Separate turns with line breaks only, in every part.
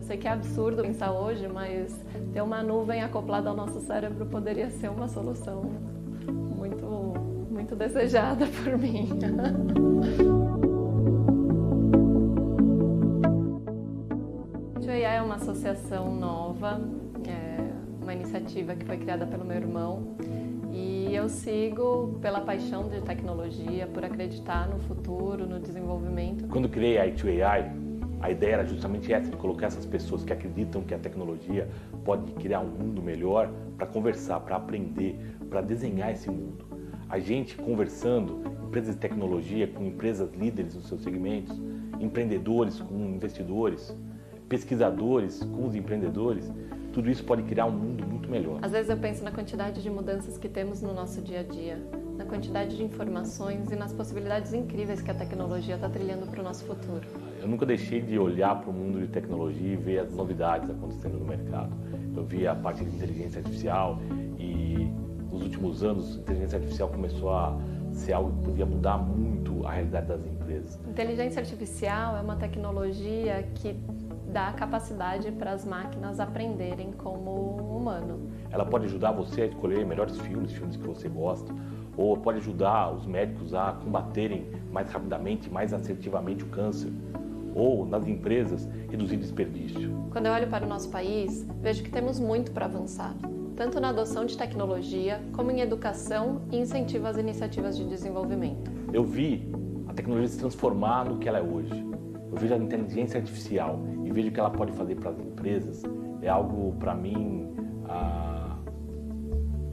sei que é absurdo pensar hoje, mas ter uma nuvem acoplada ao nosso cérebro poderia ser uma solução muito desejada por mim. AI é uma associação nova, uma iniciativa que foi criada pelo meu irmão, e eu sigo pela paixão de tecnologia, por acreditar no futuro, no desenvolvimento.
Quando criei a i2AI, a ideia era justamente essa, de colocar essas pessoas que acreditam que a tecnologia pode criar um mundo melhor para conversar, para aprender, para desenhar esse mundo. A gente conversando, empresas de tecnologia com empresas líderes nos seus segmentos, empreendedores com investidores, pesquisadores com os empreendedores, tudo isso pode criar um mundo muito melhor.
Às vezes eu penso na quantidade de mudanças que temos no nosso dia a dia, na quantidade de informações e nas possibilidades incríveis que a tecnologia está trilhando para o nosso futuro.
Eu nunca deixei de olhar para o mundo de tecnologia e ver as novidades acontecendo no mercado. Eu vi a parte de inteligência artificial e nos últimos anos a inteligência artificial começou a ser algo que podia mudar muito a realidade das empresas.
Inteligência artificial é uma tecnologia que dá capacidade para as máquinas aprenderem como um humano.
Ela pode ajudar você a escolher melhores filmes que você gosta, ou pode ajudar os médicos a combaterem mais rapidamente, mais assertivamente o câncer, ou nas empresas reduzir desperdício.
Quando eu olho para o nosso país, vejo que temos muito para avançar, tanto na adoção de tecnologia, como em educação e incentivo às iniciativas de desenvolvimento.
Eu vi a tecnologia se transformar no que ela é hoje. Eu vejo a inteligência artificial e vejo o que ela pode fazer para as empresas. É algo, para mim,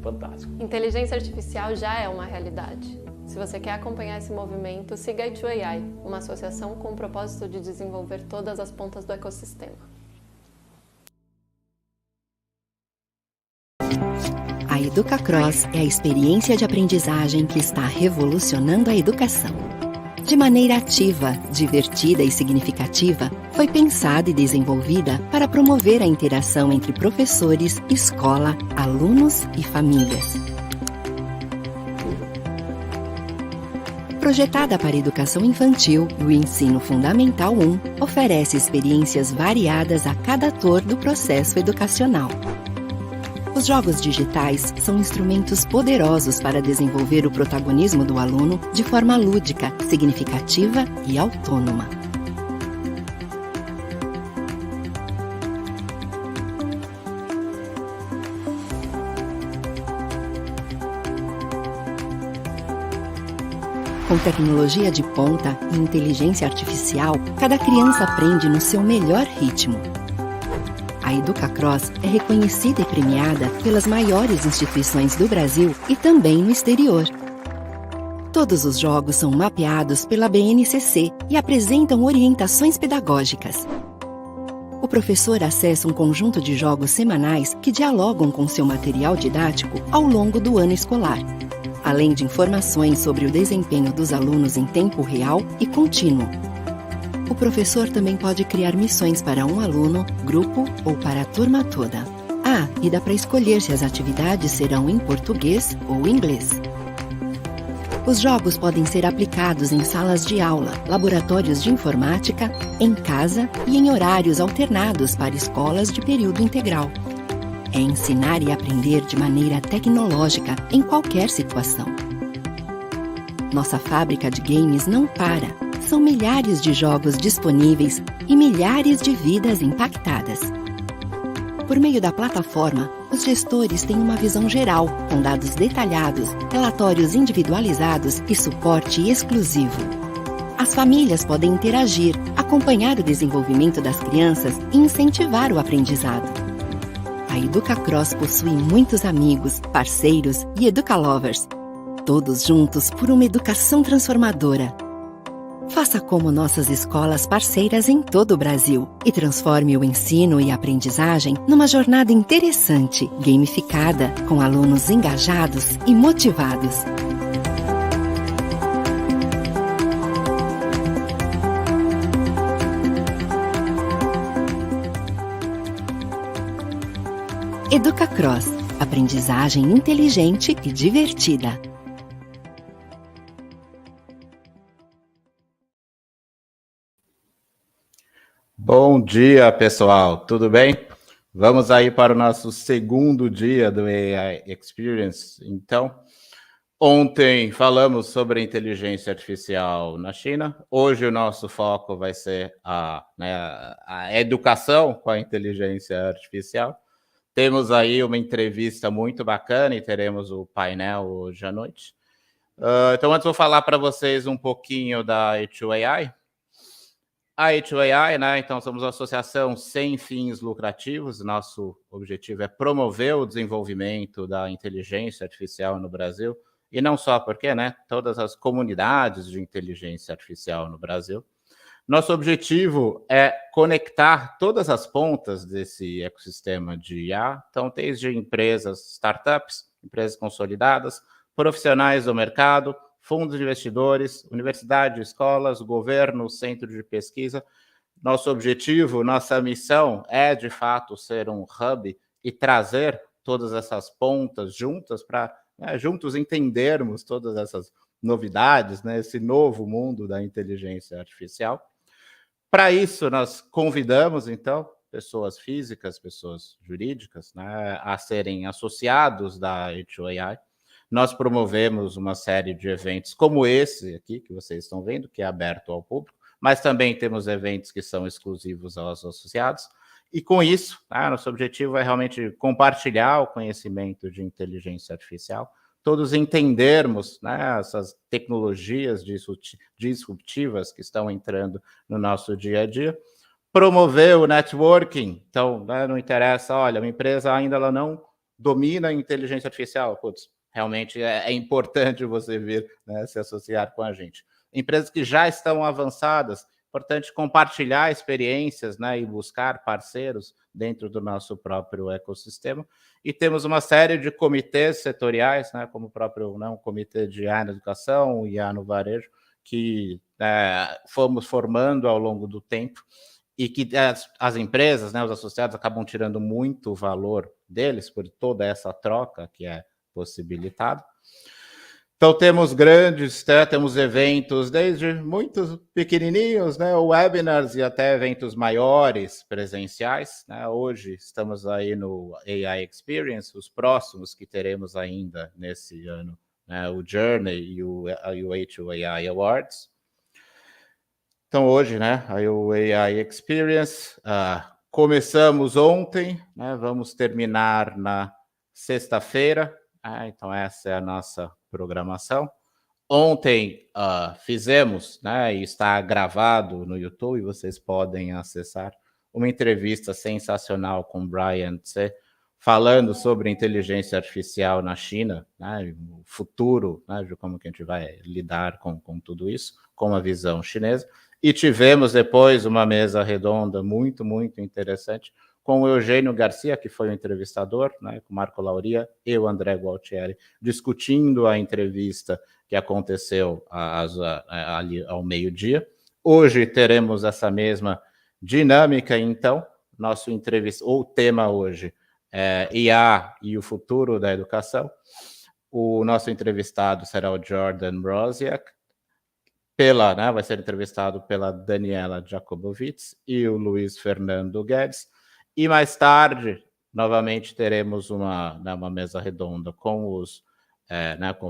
fantástico.
Inteligência artificial já é uma realidade. Se você quer acompanhar esse movimento, siga a i2AI, uma associação com o propósito de desenvolver todas as pontas do ecossistema.
A EducaCross é a experiência de aprendizagem que está revolucionando a educação. De maneira ativa, divertida e significativa, foi pensada e desenvolvida para promover a interação entre professores, escola, alunos e famílias. Projetada para a educação infantil e o ensino fundamental 1, oferece experiências variadas a cada ator do processo educacional. Os jogos digitais são instrumentos poderosos para desenvolver o protagonismo do aluno de forma lúdica, significativa e autônoma. Com tecnologia de ponta e inteligência artificial, cada criança aprende no seu melhor ritmo. A EducaCross é reconhecida e premiada pelas maiores instituições do Brasil e também no exterior. Todos os jogos são mapeados pela BNCC e apresentam orientações pedagógicas. O professor acessa um conjunto de jogos semanais que dialogam com seu material didático ao longo do ano escolar, além de informações sobre o desempenho dos alunos em tempo real e contínuo. O professor também pode criar missões para um aluno, grupo ou para a turma toda. Ah, e dá para escolher se as atividades serão em português ou inglês. Os jogos podem ser aplicados em salas de aula, laboratórios de informática, em casa e em horários alternados para escolas de período integral. É ensinar e aprender de maneira tecnológica em qualquer situação. Nossa fábrica de games não para. São milhares de jogos disponíveis e milhares de vidas impactadas. Por meio da plataforma, os gestores têm uma visão geral, com dados detalhados, relatórios individualizados e suporte exclusivo. As famílias podem interagir, acompanhar o desenvolvimento das crianças e incentivar o aprendizado. A EducaCross possui muitos amigos, parceiros e educalovers, todos juntos por uma educação transformadora. Faça como nossas escolas parceiras em todo o Brasil e transforme o ensino e aprendizagem numa jornada interessante, gamificada, com alunos engajados e motivados. EducaCross, aprendizagem inteligente e divertida.
Bom dia, pessoal. Tudo bem? Vamos aí para o nosso segundo dia do AI Experience. Então, ontem falamos sobre inteligência artificial na China. Hoje o nosso foco vai ser a educação com a inteligência artificial. Temos aí uma entrevista muito bacana e teremos o painel hoje à noite. Então, antes vou falar para vocês um pouquinho da E2AI. A E2AI, né? Então, somos uma associação sem fins lucrativos. Nosso objetivo é promover o desenvolvimento da inteligência artificial no Brasil. E não só porque, né? Todas as comunidades de inteligência artificial no Brasil. Nosso objetivo é conectar todas as pontas desse ecossistema de IA. Então, desde empresas, startups, empresas consolidadas, profissionais do mercado, fundos de investidores, universidades, escolas, governo, centro de pesquisa. Nosso objetivo, nossa missão é, de fato, ser um hub e trazer todas essas pontas juntas para juntos entendermos todas essas novidades, né, esse novo mundo da inteligência artificial. Para isso, nós convidamos, então, pessoas físicas, pessoas jurídicas, né, a serem associados da E2AI. Nós promovemos uma série de eventos como esse aqui, que vocês estão vendo, que é aberto ao público, mas também temos eventos que são exclusivos aos associados. E com isso, nosso objetivo é realmente compartilhar o conhecimento de inteligência artificial, todos entendermos, né, essas tecnologias disruptivas que estão entrando no nosso dia a dia, promover o networking. Então, né, não interessa, olha, uma empresa ainda ela não domina a inteligência artificial, putz, realmente é importante você vir, né, se associar com a gente. Empresas que já estão avançadas, importante compartilhar experiências, né, e buscar parceiros dentro do nosso próprio ecossistema. E temos uma série de comitês setoriais, né, como o próprio comitê de IA na educação, IA no varejo, que fomos formando ao longo do tempo e que as empresas, né, os associados, acabam tirando muito valor deles por toda essa troca que é possibilitado. Então, temos temos eventos desde muitos pequenininhos, né, webinars e até eventos maiores, presenciais, né? Hoje estamos aí no AI Experience, os próximos que teremos ainda nesse ano, né, o Journey e o A2AI Awards. Então, hoje, né, aí o AI Experience, começamos ontem, né, vamos terminar na sexta-feira. Então, essa é a nossa programação. Ontem fizemos, né, e está gravado no YouTube, vocês podem acessar, uma entrevista sensacional com o Brian Tse, falando sobre inteligência artificial na China, né, o futuro, né, de como que a gente vai lidar com tudo isso, com a visão chinesa. E tivemos depois uma mesa redonda muito, muito interessante, com o Eugênio Garcia, que foi o entrevistador, né, com o Marco Lauria e o André Gualtieri, discutindo a entrevista que aconteceu ali ao meio-dia. Hoje teremos essa mesma dinâmica, então, nosso entrevista, ou tema hoje é IA e o futuro da educação. O nosso entrevistado será o Jordan Mroziak, vai ser entrevistado pela Daniela Jacobitz e o Luiz Fernando Guedes. E mais tarde, novamente, teremos uma mesa redonda com os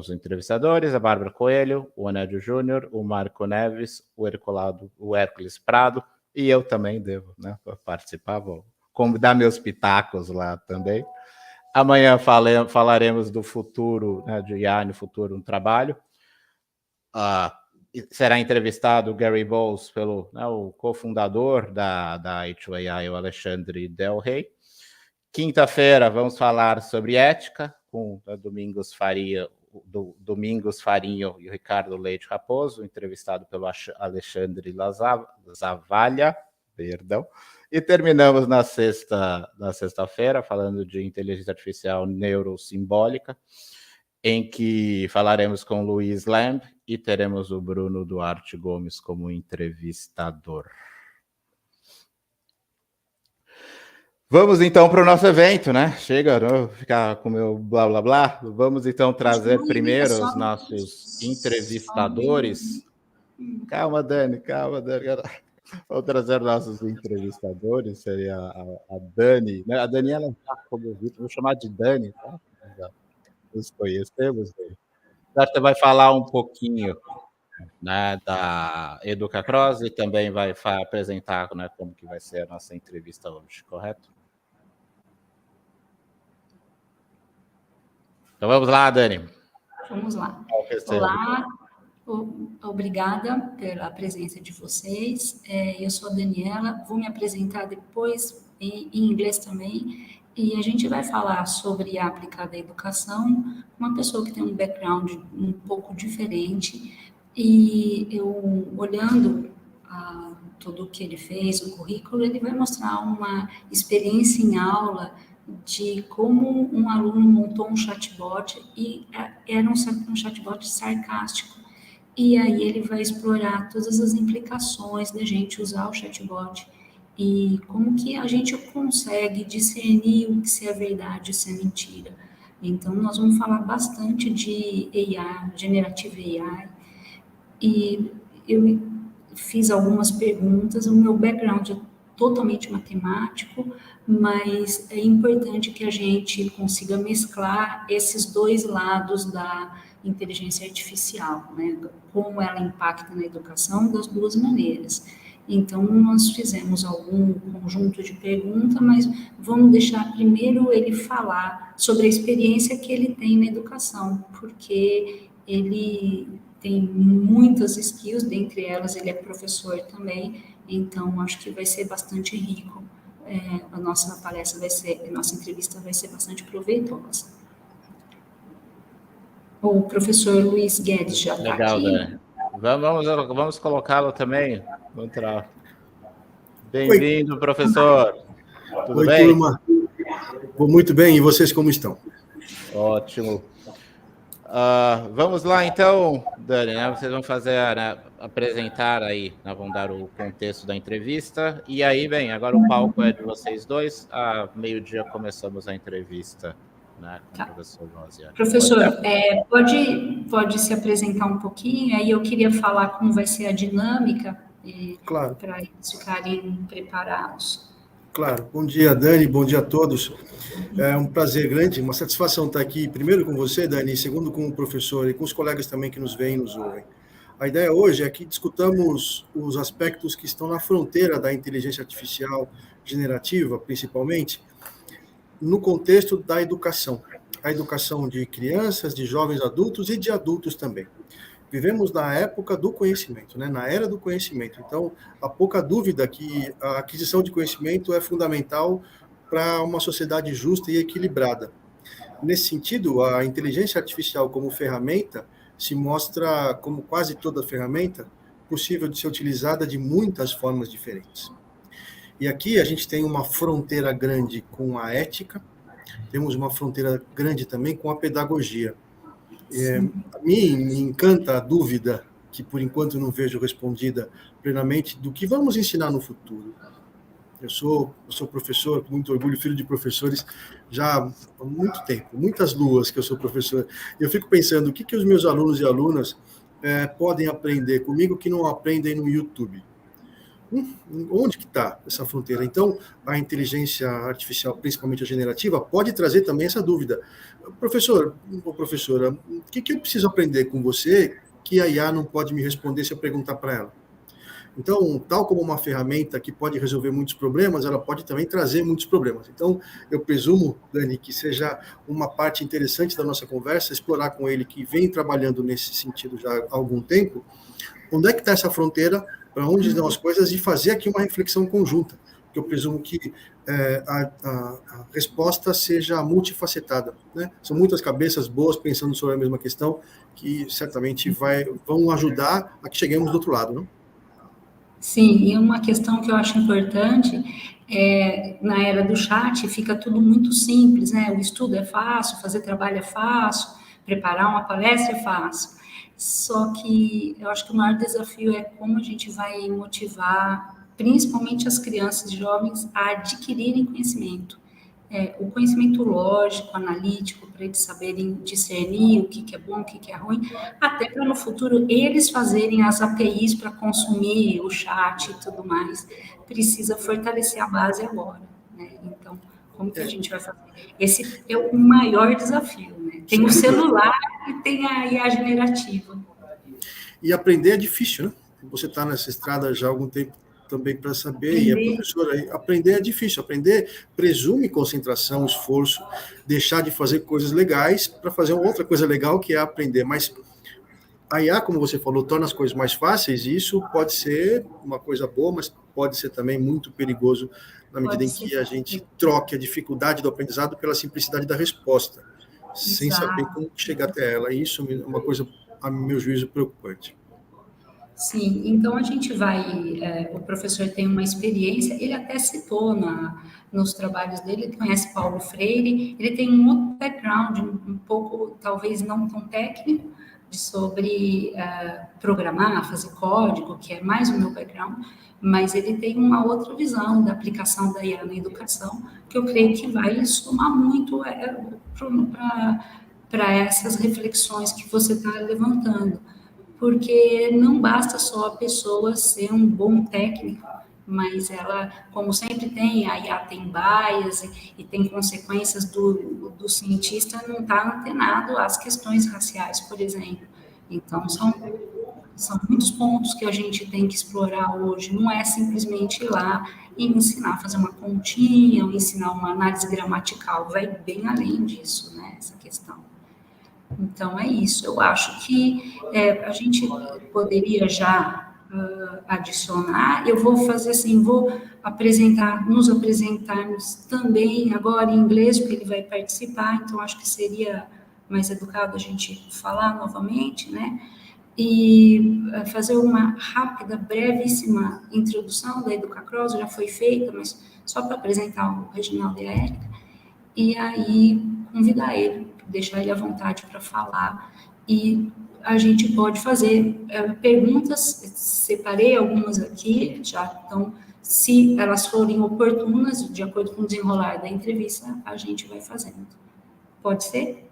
entrevistadores, a Bárbara Coelho, o Anédio Júnior, o Marco Neves, o Hércules Prado, e eu também devo, né, participar, vou dar meus pitacos lá também. Amanhã falaremos do futuro, né, de IA no futuro no trabalho. Será entrevistado o Gary Bowles, o cofundador da E2AI, o Alexandre Del Rey. Quinta-feira vamos falar sobre ética, com o Domingos Farinho e o Ricardo Leite Raposo, entrevistado pelo Alexandre Zavalha, perdão. E terminamos na sexta-feira, falando de inteligência artificial neurosimbólica, em que falaremos com Luiz Lamb e teremos o Bruno Duarte Gomes como entrevistador. Vamos então para o nosso evento, né? Chega, não ficar com o meu blá blá blá. Vamos então trazer primeiro os nossos entrevistadores. Calma, Dani. Vou trazer nossos entrevistadores, seria a Dani, né? A Daniela Jacobitz, vou chamar de Dani, tá? Já nos conhecemos. Né? Acho que você vai falar um pouquinho, né, da Educacross e também vai apresentar, né, como que vai ser a nossa entrevista hoje, correto? Então vamos lá, Dani.
Vamos lá. Olá, obrigada pela presença de vocês. Eu sou a Daniela, vou me apresentar depois em inglês também, e a gente vai falar sobre a aplicada educação, uma pessoa que tem um background um pouco diferente, e eu, olhando tudo o que ele fez, o currículo, ele vai mostrar uma experiência em aula de como um aluno montou um chatbot e era um chatbot sarcástico. E aí ele vai explorar todas as implicações da gente usar o chatbot e como que a gente consegue discernir o que se é verdade e se é mentira. Então, nós vamos falar bastante de AI, Generative AI, e eu fiz algumas perguntas. O meu background é totalmente matemático, mas é importante que a gente consiga mesclar esses dois lados da inteligência artificial, né? Como ela impacta na educação das duas maneiras. Então, nós fizemos algum conjunto de perguntas, mas vamos deixar primeiro ele falar sobre a experiência que ele tem na educação, porque ele tem muitas skills, dentre elas ele é professor também, então acho que vai ser bastante rico. A nossa palestra a nossa entrevista vai ser bastante proveitosa. O professor Luiz Guedes já está aqui.
Né? Vamos colocá-lo também. Bem-vindo, professor. Tudo
Oi,
bem?
Turma. Vou muito bem, e vocês como estão?
Ótimo. Vamos lá, então, Dani, né? Vocês vão fazer, né, apresentar aí, né, vão dar o contexto da entrevista, e aí, bem, agora o palco é de vocês dois, meio-dia começamos a entrevista, né, com o professor Mroziak.
Professor, pode se apresentar um pouquinho, aí eu queria falar como vai ser a dinâmica,
claro,
para eles ficarem preparados.
Claro. Bom dia, Dani, bom dia a todos. É um prazer grande, uma satisfação estar aqui, primeiro com você, Dani, e segundo com o professor e com os colegas também que nos veem e nos ouvem. A ideia hoje é que discutamos os aspectos que estão na fronteira da inteligência artificial generativa, principalmente, no contexto da educação. A educação de crianças, de jovens adultos e de adultos também. Vivemos na época do conhecimento, né? Na era do conhecimento. Então, há pouca dúvida que a aquisição de conhecimento é fundamental para uma sociedade justa e equilibrada. Nesse sentido, a inteligência artificial como ferramenta se mostra, como quase toda ferramenta, possível de ser utilizada de muitas formas diferentes. E aqui a gente tem uma fronteira grande com a ética, temos uma fronteira grande também com a pedagogia. A mim me encanta a dúvida, que por enquanto não vejo respondida plenamente, do que vamos ensinar no futuro. Eu sou professor, com muito orgulho, filho de professores, já há muito tempo, muitas luas que eu sou professor. Eu fico pensando o que os meus alunos e alunas podem aprender comigo que não aprendem no YouTube. Onde que está essa fronteira? Então, a inteligência artificial, principalmente a generativa, pode trazer também essa dúvida. Professor ou professora, o que eu preciso aprender com você que a IA não pode me responder se eu perguntar para ela? Então, tal como uma ferramenta que pode resolver muitos problemas, ela pode também trazer muitos problemas. Então, eu presumo, Dani, que seja uma parte interessante da nossa conversa, explorar com ele, que vem trabalhando nesse sentido já há algum tempo, onde é que está essa fronteira, para onde estão as coisas, e fazer aqui uma reflexão conjunta, que eu presumo que a resposta seja multifacetada, né? São muitas cabeças boas pensando sobre a mesma questão, que certamente vão ajudar a que cheguemos do outro lado, não?
Sim, e uma questão que eu acho importante na era do chat fica tudo muito simples, né? O estudo é fácil, fazer trabalho é fácil, preparar uma palestra é fácil. Só que eu acho que o maior desafio é como a gente vai motivar, principalmente as crianças e jovens, a adquirirem conhecimento. o conhecimento lógico, analítico, para eles saberem discernir o que é bom, o que é ruim, até para no futuro eles fazerem as APIs para consumir o chat e tudo mais. Precisa fortalecer a base agora, né? Então, como que a gente vai fazer? Esse é o maior desafio, né? Tem o celular e tem a IA generativa.
E aprender é difícil, né? Você está nessa estrada já há algum tempo também para saber, e a professora, aprender é difícil. Aprender presume concentração, esforço, deixar de fazer coisas legais para fazer uma outra coisa legal, que é aprender. Mas a IA, como você falou, torna as coisas mais fáceis, e isso pode ser uma coisa boa, mas pode ser também muito perigoso na medida em que a gente troque a dificuldade do aprendizado pela simplicidade da resposta, sem saber como chegar até ela. Isso é uma coisa, a meu juízo, preocupante.
Sim, então a gente vai, o professor tem uma experiência, ele até citou nos trabalhos dele, ele conhece Paulo Freire, ele tem um outro background, um pouco, talvez não tão técnico, sobre programar, fazer código, que é mais o meu background, mas ele tem uma outra visão da aplicação da IA na educação, que eu creio que vai somar muito para essas reflexões que você está levantando. Porque não basta só a pessoa ser um bom técnico, mas ela, como sempre tem, a IA tem bias e tem consequências do cientista não estar antenado às questões raciais, por exemplo. Então, são muitos pontos que a gente tem que explorar hoje. Não é simplesmente ir lá e ensinar a fazer uma continha, ou ensinar uma análise gramatical, vai bem além disso, né, essa questão. Então, é isso. Eu acho que a gente poderia já adicionar. Eu vou fazer assim, vou nos apresentarmos também agora em inglês, porque ele vai participar, então acho que seria mais educado a gente falar novamente, né? E fazer uma rápida, brevíssima introdução da Educacross, já foi feita, mas só para apresentar o Reginaldo e a Érica, e aí convidar ele, deixar ele à vontade para falar, e a gente pode fazer perguntas, separei algumas aqui, já, então, se elas forem oportunas, de acordo com o desenrolar da entrevista, a gente vai fazendo. Pode ser?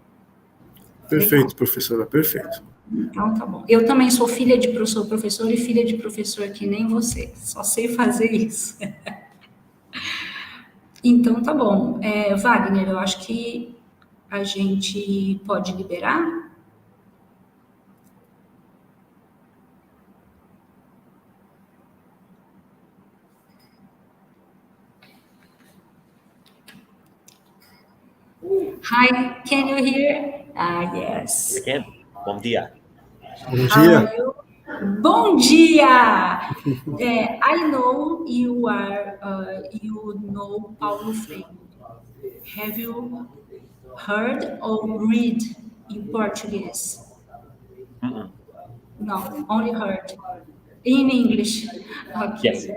Perfeito, legal. Professora, perfeito.
Então, tá bom. Eu também sou filha de professor e filha de professor que nem você, só sei fazer isso. Então, tá bom. Wagner, eu acho que a gente pode liberar? Hi, can you hear? Yes.
You can. Bom dia.
Bom dia.
Bom dia! I know you know Paulo Freire. Have you heard or read in Portuguese? No, only heard. In English. Okay.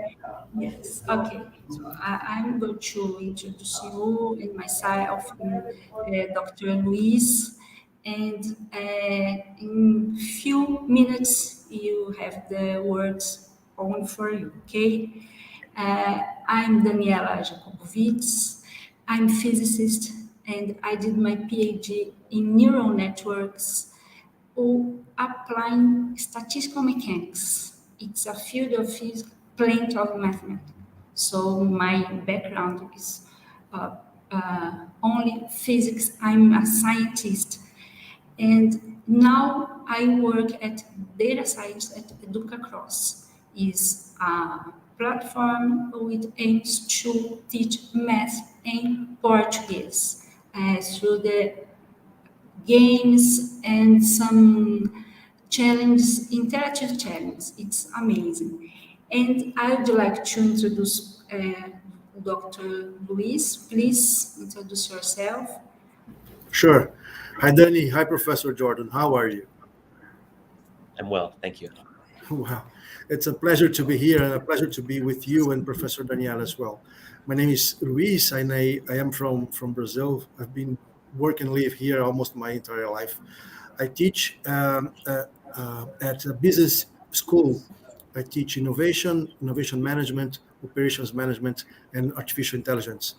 Yes. Okay. So I'm going to introduce you and myself, Dr. Luis, and in few minutes you have the words on for you. Okay. I'm Daniela Jacobitz. I'm a physicist, and I did my PhD in neural networks applying statistical mechanics. It's a field of physics, plenty of mathematics. So my background is only physics. I'm a scientist. And now I work at data science at Educacross. It's a platform which aims to teach math in Portuguese through the games and some challenges, interactive challenges. It's amazing. And I would like to introduce Dr. Luis. Please introduce yourself.
Sure. Hi, Danny. Hi, Professor Jordan. How are you?
I'm well, thank you.
Wow. It's a pleasure to be here and a pleasure to be with you and Professor Daniela as well. My name is Luis, and I am from Brazil. I've been work and live here almost my entire life. I teach at a business school. I teach innovation management, operations management, and artificial intelligence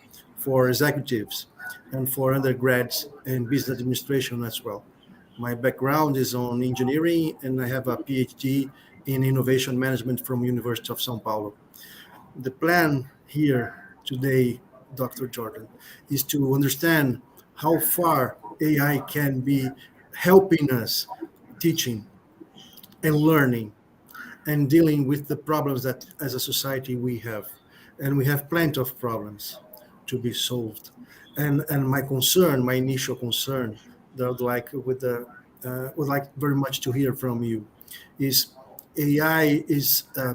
for executives and for undergrads in business administration as well. My background is on engineering, and I have a PhD in innovation management from University of São Paulo. The plan here today, Dr. Jordan, is to understand how far AI can be helping us teaching and learning and dealing with the problems that as a society we have. And we have plenty of problems to be solved. And my concern, my initial concern, that I would like very much to hear from you, is AI is a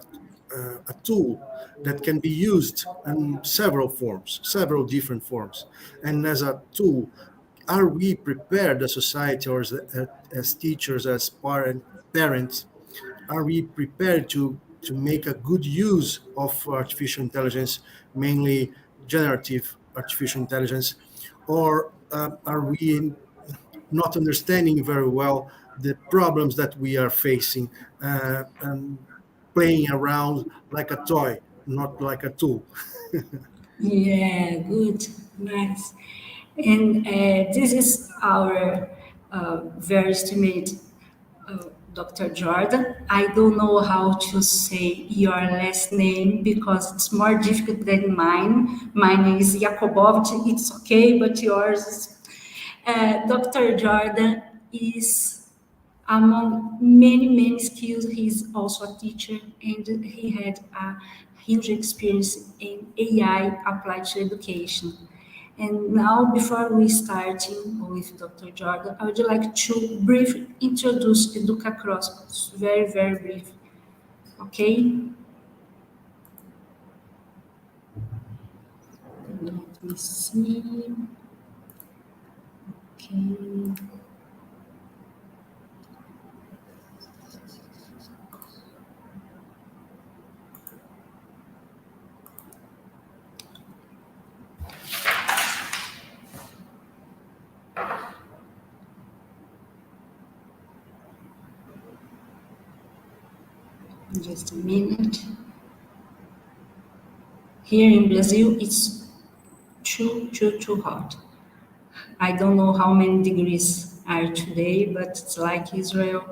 tool that can be used in several forms, several different forms. And as a tool, are we prepared as society or as teachers, as parents, are we prepared to make a good use of artificial intelligence, mainly generative artificial intelligence, or are we not understanding very well the problems that we are facing and playing around like a toy, not like a tool?
Yeah, good, nice. And this is our very estimate Dr. Jordan. I don't know how to say your last name because it's more difficult than mine. Mine is Jacobitz. It's okay, but yours, Dr. Jordan, is among many skills. He's also a teacher, and he had a huge experience in AI applied to education. And now, before we starting with Dr. Jordan, I would like to briefly introduce Educacross, very brief. Okay? Let me see. Okay. Just a minute. Here in Brazil, it's too hot. I don't know how many degrees are today, but it's like Israel.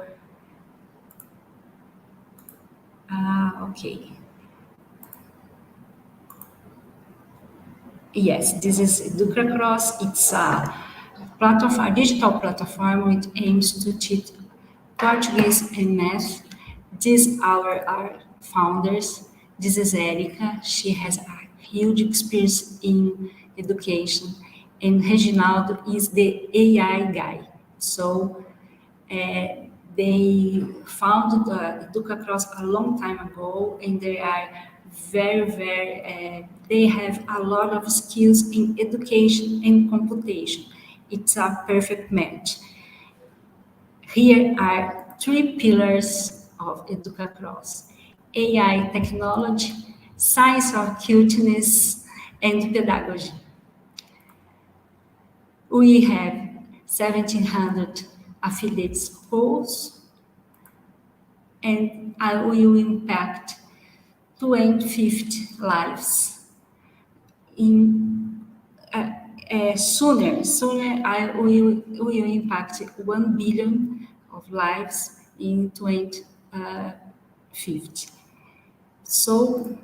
Okay. Yes, this is Educacross. It's a platform, a digital platform which aims to teach Portuguese and math. These are our founders. This is Erica. She has a huge experience in education. And Reginaldo is the AI guy. So they founded Educacross a long time ago, and they are they have a lot of skills in education and computation. It's a perfect match. Here are 3 pillars of Educacross: AI technology, science of cuteness, and pedagogy. We have 1,700 affiliate schools, and I will impact 250 lives. In sooner, I will impact 1 billion of lives in 2050. So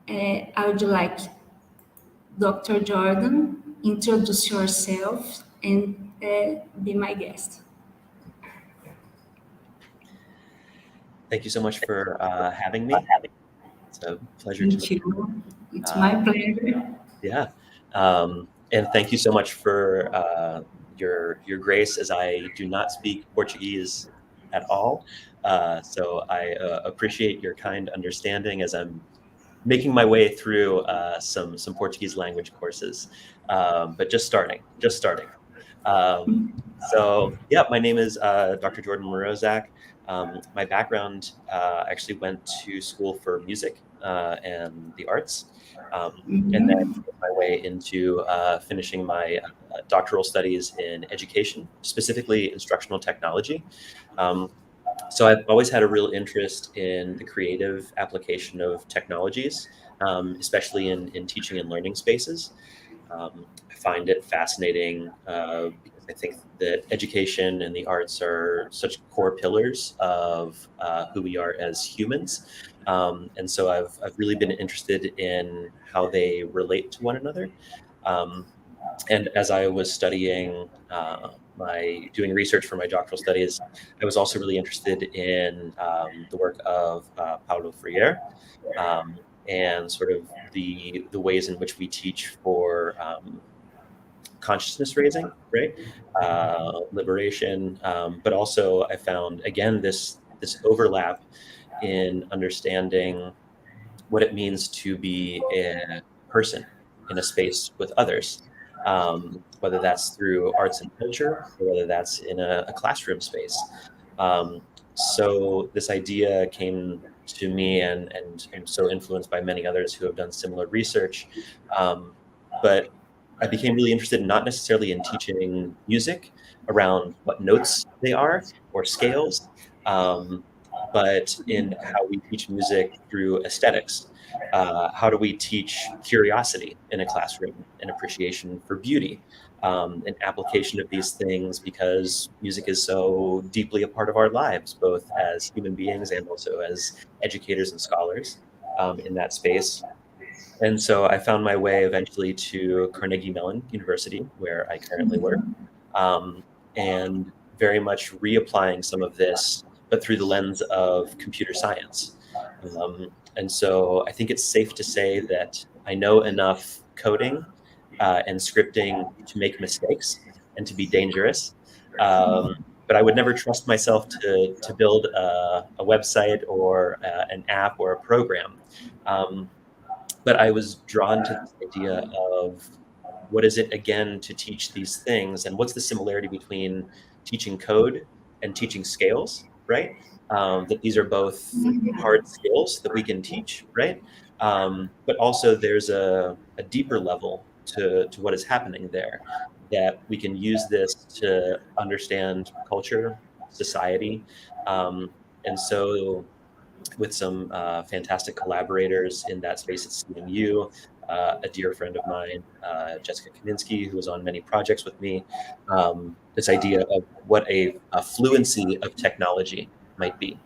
I would like Dr. Jordan, introduce yourself and be my guest.
Thank you so much for having me. It's a pleasure to meet you.
It's my pleasure.
Yeah. And thank you so much for your grace, as I do not speak Portuguese at all. So I appreciate your kind understanding as I'm making my way through some Portuguese language courses, but just starting. So yeah, my name is Dr. Jordan Mroziak. My background actually went to school for music and the arts, and then made my way into finishing my doctoral studies in education, specifically instructional technology. So I've always had a real interest in the creative application of technologies especially in teaching and learning spaces. I find it fascinating because I think that education and the arts are such core pillars of who we are as humans. And so I've really been interested in how they relate to one another. And as I was studying doing research for my doctoral studies, I was also really interested in the work of Paulo Freire, and sort of the ways in which we teach for consciousness raising, right? Liberation, but also I found again this overlap in understanding what it means to be a person in a space with others, whether that's through arts and culture or whether that's in a classroom space. So this idea came to me, and I'm so influenced by many others who have done similar research. But I became really interested not necessarily in teaching music around what notes they are or scales, but in how we teach music through aesthetics. How do we teach curiosity in a classroom, an appreciation for beauty, an application of these things, because music is so deeply a part of our lives, both as human beings and also as educators and scholars in that space. And so I found my way eventually to Carnegie Mellon University, where I currently work, and very much reapplying some of this, but through the lens of computer science. And so I think it's safe to say that I know enough coding and scripting to make mistakes and to be dangerous. But I would never trust myself to build a website or an app or a program. But I was drawn to this idea of what is it again to teach these things, and what's the similarity between teaching code and teaching scales, right? That these are both hard skills that we can teach, right? But also there's a deeper level to what is happening there, that we can use this to understand culture, society. And so with some fantastic collaborators in that space at CMU, a dear friend of mine, Jessica Kaminsky, who was on many projects with me, this idea of what a fluency of technology might be,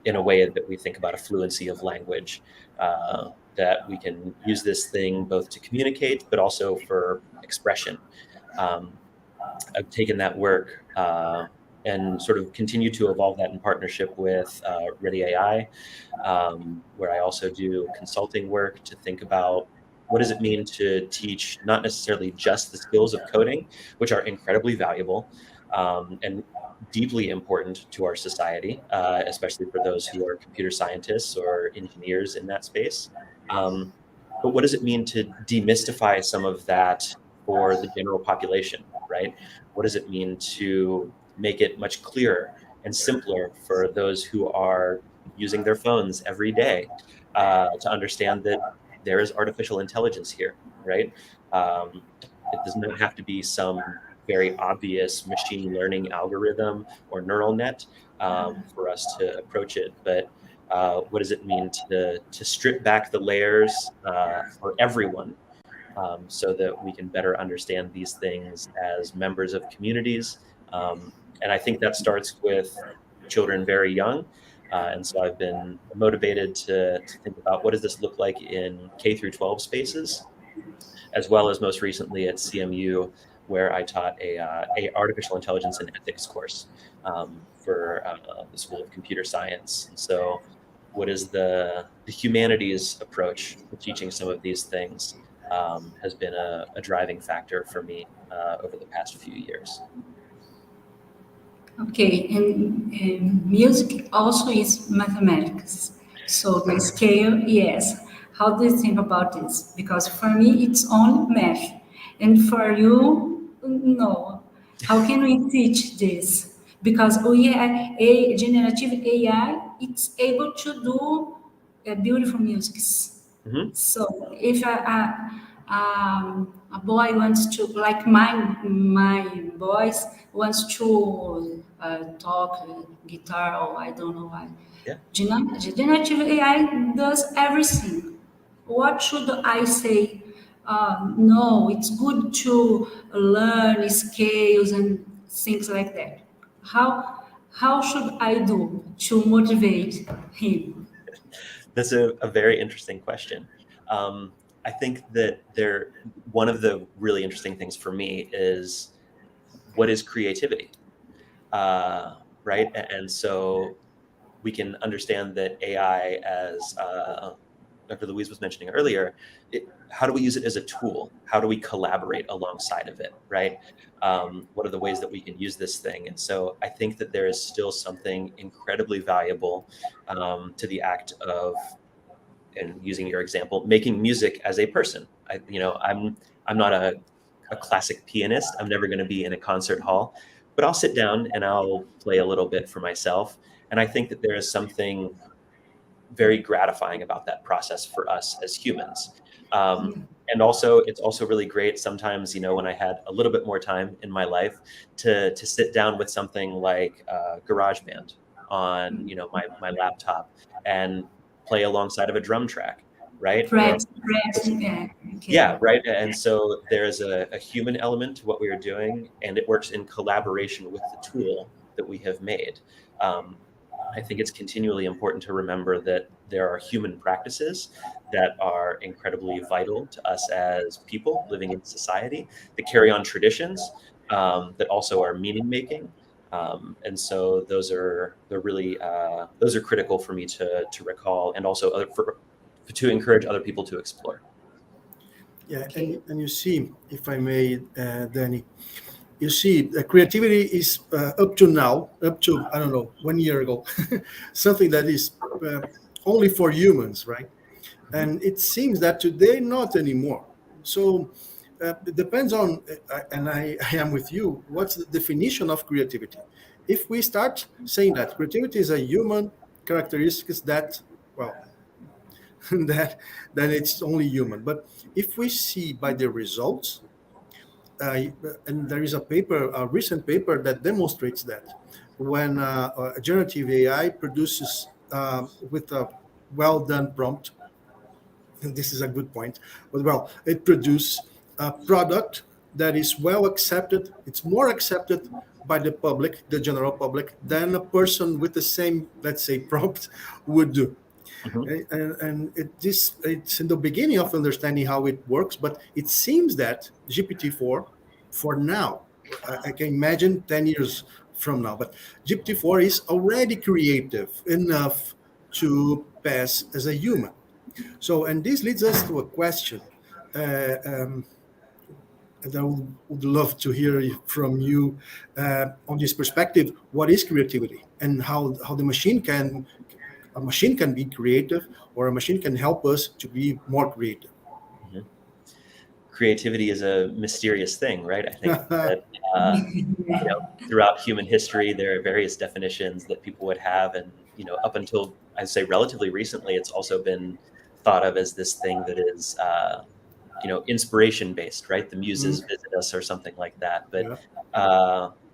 in a way that we think about a fluency of language, that we can use this thing both to communicate, but also for expression. I've taken that work and sort of continue to evolve that in partnership with Ready AI, where I also do consulting work to think about what does it mean to teach not necessarily just the skills of coding, which are incredibly valuable and deeply important to our society, especially for those who are computer scientists or engineers in that space. But what does it mean to demystify some of that for the general population, right? What does it mean to make it much clearer and simpler for those who are using their phones every day, to understand that there is artificial intelligence here, right? It does not have to be some very obvious machine learning algorithm or neural net for us to approach it. But what does it mean to strip back the layers for everyone, so that we can better understand these things as members of communities? And I think that starts with children very young. And so I've been motivated to think about what does this look like in K through 12 spaces, as well as most recently at CMU, where I taught a artificial intelligence and ethics course for the School of Computer Science. And so what is the humanities approach to teaching some of these things has been a driving factor for me over the past few years.
Okay, and music also is mathematics. So the scale, yes. How do you think about this? Because for me, it's only math. And for you, no. How can we teach this? Because we have a generative AI, it's able to do beautiful music.
Mm-hmm.
So if a boy wants to, like my boys wants to talk guitar, or I don't know why.
Yeah.
Generative AI does everything. what should I say? No, it's good to learn scales and things like that. How should I do to motivate him?
That's a very interesting question. I think that one of the really interesting things for me is, what is creativity? Right? And so we can understand that AI, as Dr. Louise was mentioning earlier, how do we use it as a tool? How do we collaborate alongside of it, right? What are the ways that we can use this thing? And so I think that there is still something incredibly valuable to the act of, and using your example, making music as a person. I'm not a classic pianist. I'm never going to be in a concert hall, but I'll sit down and I'll play a little bit for myself. And I think that there is something very gratifying about that process for us as humans. And also, it's also really great sometimes, when I had a little bit more time in my life, to sit down with something like GarageBand on, my laptop and play alongside of a drum track, right? Yeah, right. And so there's a human element to what we are doing, and it works in collaboration with the tool that we have made. I think it's continually important to remember that there are human practices that are incredibly vital to us as people living in society, that carry on traditions, that also are meaning making. And so those are critical for me to recall, and also to encourage other people to explore.
Yeah, and you see, if I may, Danny, you see, creativity is up to, I don't know, 1 year ago, something that is only for humans, right? And it seems that today, not anymore. So it depends on, and I am with you, what's the definition of creativity? If we start saying that creativity is a human characteristic, that, well, then it's only human. But if we see by the results, and there is a recent paper that demonstrates that when a generative AI produces with a well done prompt, and this is a good point, but well, it produces a product that is well accepted. It's more accepted by the public, the general public, than a person with the same, let's say, prompt would do. And it's in the beginning of understanding how it works, but it seems that GPT-4, for now, I can imagine 10 years from now, but GPT-4 is already creative enough to pass as a human. So, and this leads us to a question, and I would love to hear from you on this perspective. What is creativity, and how the a machine can be creative, or a machine can help us to be more creative?
Creativity is a mysterious thing, right? I think that throughout human history, there are various definitions that people would have, and up until, I'd say, relatively recently, it's also been thought of as this thing that is inspiration based, right? The muses visit us or something like that. But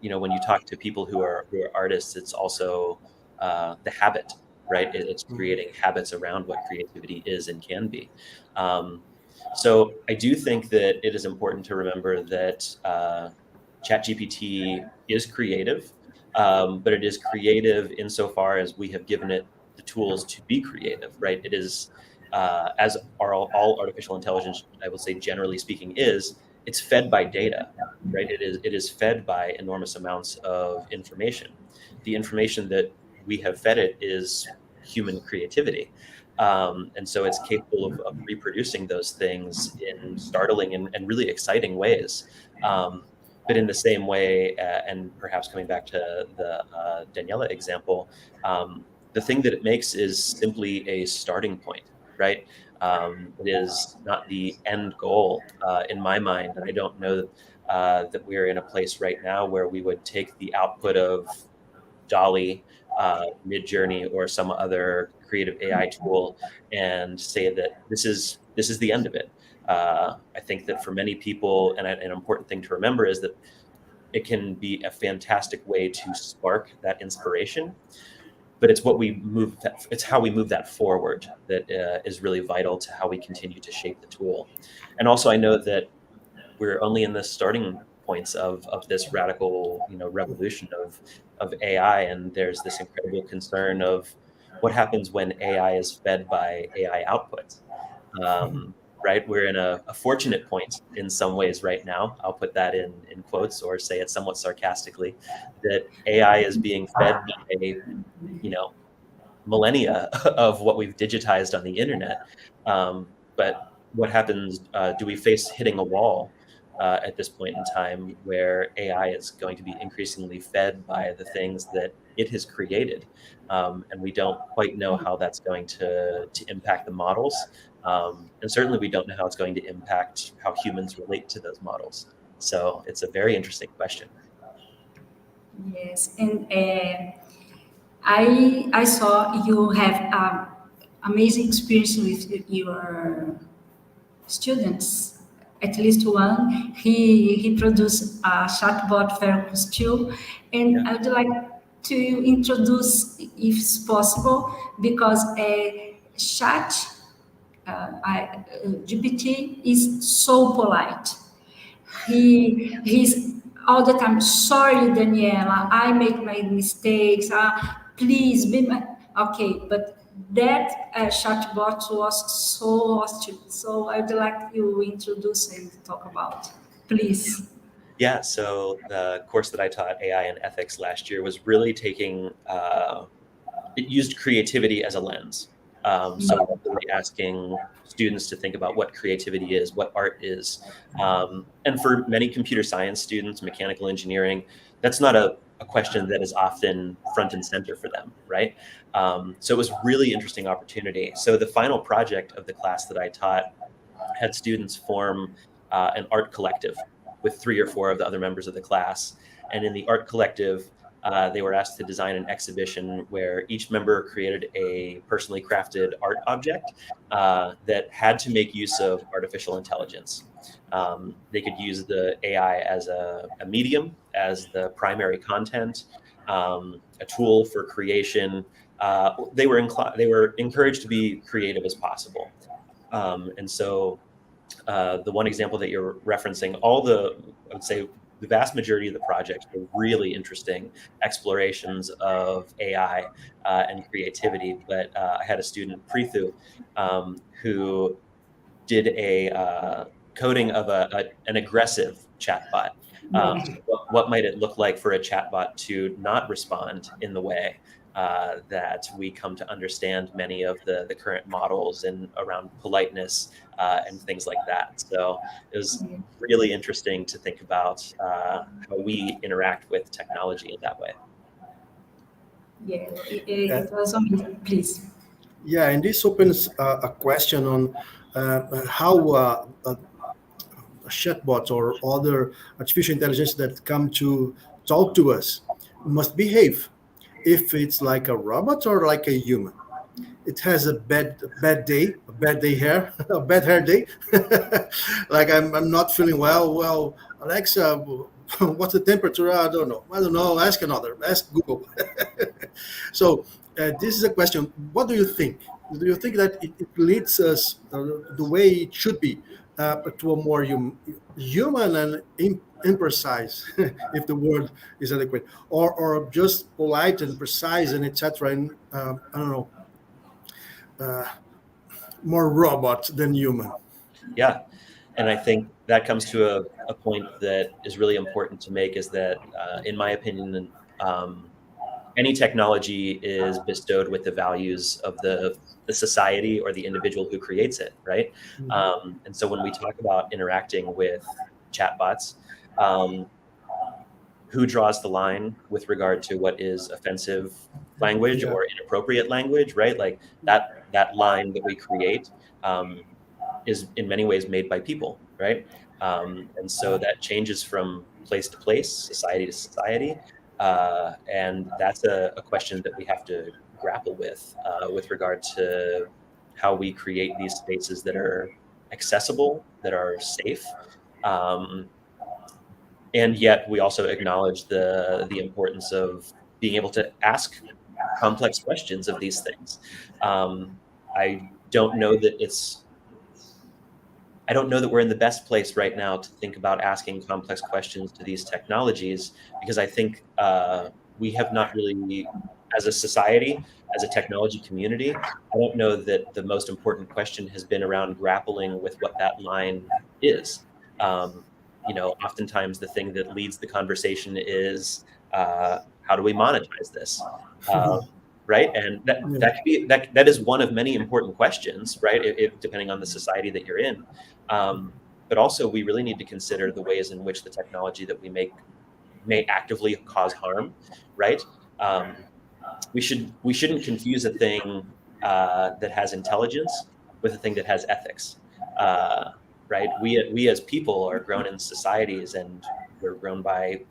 when you talk to people who are artists, it's also the habit, right? It's creating habits around what creativity is and can be. So I do think that it is important to remember that ChatGPT is creative, but it is creative insofar as we have given it the tools to be creative, right? It is, as are all artificial intelligence, I will say, generally speaking, it's fed by data, right? It is fed by enormous amounts of information. The information that we have fed it is human creativity. And so it's capable of reproducing those things in startling and really exciting ways. But in the same way, and perhaps coming back to the Daniela example, the thing that it makes is simply a starting point, right? It is not the end goal in my mind. And I don't know that we're in a place right now where we would take the output of Dolly, Midjourney, or some other creative AI tool and say that this is the end of it. I think that for many people, and an important thing to remember is that, it can be a fantastic way to spark that inspiration. but it's what we move. It's how we move that forward that is really vital to how we continue to shape the tool. And also, I know that we're only in the starting points of this radical, revolution of AI, and there's this incredible concern of what happens when AI is fed by AI output. Right, we're in a fortunate point in some ways right now. I'll put that in quotes or say it somewhat sarcastically, that AI is being fed by, millennia of what we've digitized on the internet. But what happens? Do we face hitting a wall at this point in time where AI is going to be increasingly fed by the things that it has created? And we don't quite know how that's going to impact the models. And certainly we don't know how it's going to impact how humans relate to those models. So it's a very interesting question.
Yes, and I saw you have amazing experience with your students. At least one, he produced a chatbot Veracruz too, and
Yeah.
I would like to introduce, if it's possible, because a chat GPT is so polite. He's all the time, sorry, Daniela, I make my mistakes. Please be my okay, but that chatbot was so hostile. So I'd like you introduce and talk about, please.
Yeah, so the course that I taught, AI and Ethics, last year was really taking, it used creativity as a lens. So really asking students to think about what creativity is, what art is. And for many computer science students, mechanical engineering, that's not a question that is often front and center for them, right? So it was really interesting opportunity. So the final project of the class that I taught had students form an art collective with 3 or 4 of the other members of the class. And in the art collective, they were asked to design an exhibition where each member created a personally crafted art object that had to make use of artificial intelligence. They could use the AI as a medium, as the primary content, a tool for creation. They were encouraged to be creative as possible. And so the one example that you're referencing, I would say the vast majority of the projects were really interesting explorations of AI and creativity. But I had a student, Prithu, who did a coding of an aggressive chatbot. What might it look like for a chatbot to not respond in the way that we come to understand many of the current models and around politeness and things like that. So it was really interesting to think about how we interact with technology in that way.
Yeah, it was amazing. Please.
Yeah, and this opens a question on how chatbots or other artificial intelligence that come to talk to us must behave. If it's like a robot or like a human. It has a bad day, a bad hair day. Like I'm not feeling well. Well, Alexa, what's the temperature? I don't know. Ask Google. So this is a question. What do you think? Do you think that it leads us the way it should be to a more human and imprecise, if the word is adequate, or just polite and precise and etc. And I don't know, more robot than human?
Yeah, and I think that comes to a point that is really important to make, is that, in my opinion, any technology is bestowed with the values of the society or the individual who creates it, right? And so when we talk about interacting with chatbots, who draws the line with regard to what is offensive language or inappropriate language, right? Like that line that we create is in many ways made by people, right? And so that changes from place to place, society to society. And that's a question that we have to grapple with regard to how we create these spaces that are accessible, that are safe. And yet we also acknowledge the importance of being able to ask complex questions of these things. I don't know that we're in the best place right now to think about asking complex questions to these technologies, because I think we have not really, as a society, as a technology community, I don't know that the most important question has been around grappling with what that line is. Oftentimes the thing that leads the conversation is, how do we monetize this? Right, and that is one of many important questions, right? If depending on the society that you're in, but also we really need to consider the ways in which the technology that we make may actively cause harm, right? We shouldn't confuse a thing that has intelligence with a thing that has ethics, right? We as people are grown in societies, and we're grown by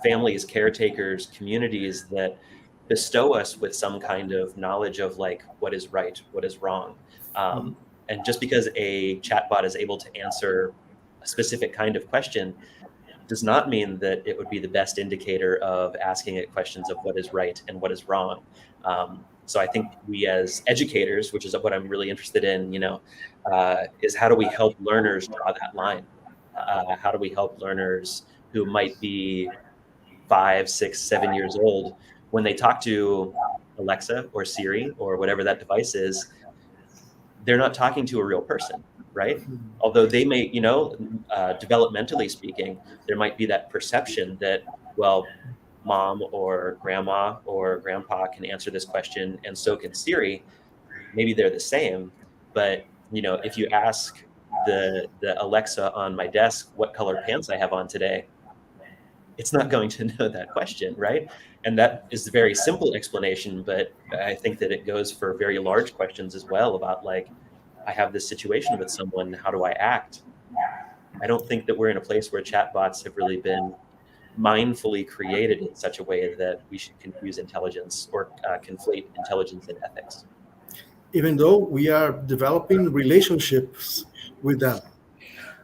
families, caretakers, communities that bestow us with some kind of knowledge of like what is right, what is wrong. And just because a chatbot is able to answer a specific kind of question does not mean that it would be the best indicator of asking it questions of what is right and what is wrong. So I think we as educators, which is what I'm really interested in, is how do we help learners draw that line? How do we help learners who might be 5, 6, 7 years old, when they talk to Alexa or Siri or whatever that device is, they're not talking to a real person, right? Although they may, developmentally speaking, there might be that perception that, well, mom or grandma or grandpa can answer this question, and so can Siri. Maybe they're the same, but if you ask the Alexa on my desk what color pants I have on today, it's not going to know that question, right? And that is a very simple explanation, but I think that it goes for very large questions as well about like, I have this situation with someone, how do I act? I don't think that we're in a place where chatbots have really been mindfully created in such a way that we should confuse intelligence or conflate intelligence and ethics.
Even though we are developing relationships with them.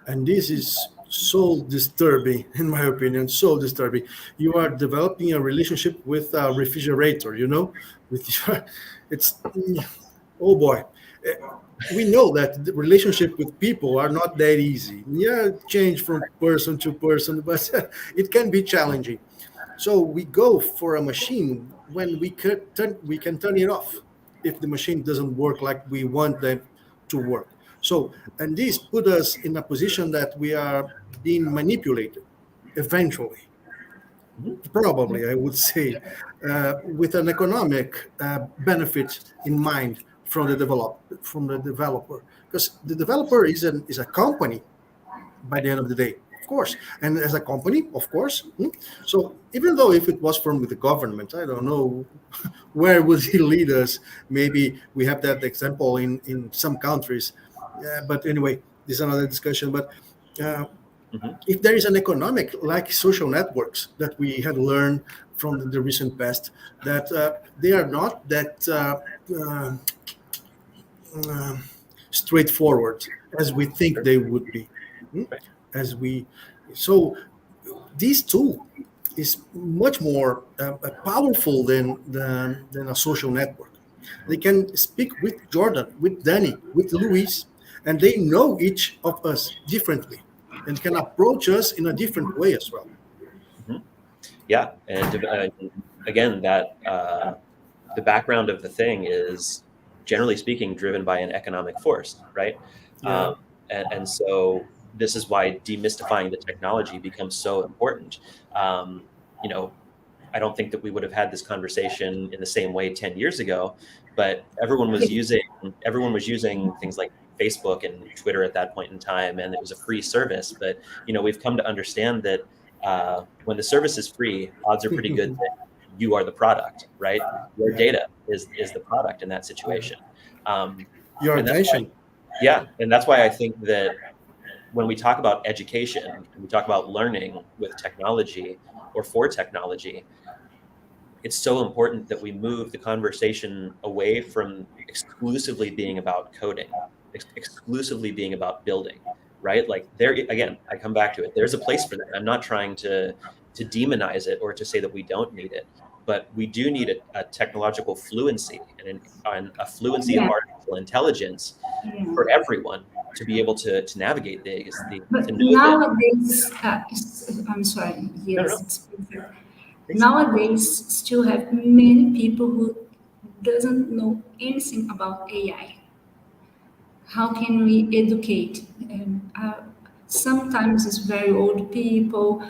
And this is so disturbing, in my opinion, so disturbing. You are developing a relationship with a refrigerator, oh boy. We know that the relationship with people are not that easy. Yeah, change from person to person, but it can be challenging. So we go for a machine when we can turn it off if the machine doesn't work like we want them to work. So, and this put us in a position that we are being manipulated eventually. Probably, I would say, with an economic benefit in mind from the developer, because the developer is a company by the end of the day, of course, and as a company, of course. So even though if it was from the government, I don't know where would he lead us. Maybe we have that example in some countries, but anyway, this is another discussion. But if there is an economic, like social networks that we had learned from the recent past, that they are not that straightforward as we think they would be. So this tool is much more powerful than a social network. They can speak with Jordan, with Danny, with Luis, and they know each of us differently and can approach us in a different way as well.
Yeah, and again, that the background of the thing is, generally speaking, driven by an economic force, right?
Yeah.
And so this is why demystifying the technology becomes so important. I don't think that we would have had this conversation in the same way 10 years ago, but everyone was using things like Facebook and Twitter at that point in time, and it was a free service. But we've come to understand that when the service is free, odds are pretty good that you are the product, right? Your data is the product in that situation.
Your attention.
And that's why I think that when we talk about education, and we talk about learning with technology or for technology, it's so important that we move the conversation away from exclusively being about coding, exclusively being about building, right? Like there, again, I come back to it. There's a place for that. I'm not trying to demonize it or to say that we don't need it. but we do need a technological fluency and a fluency of artificial intelligence for everyone to be able to navigate these.
But nowadays, I'm sorry, yes,
no.
Nowadays, still have many people who doesn't know anything about AI. How can we educate? Sometimes it's very old people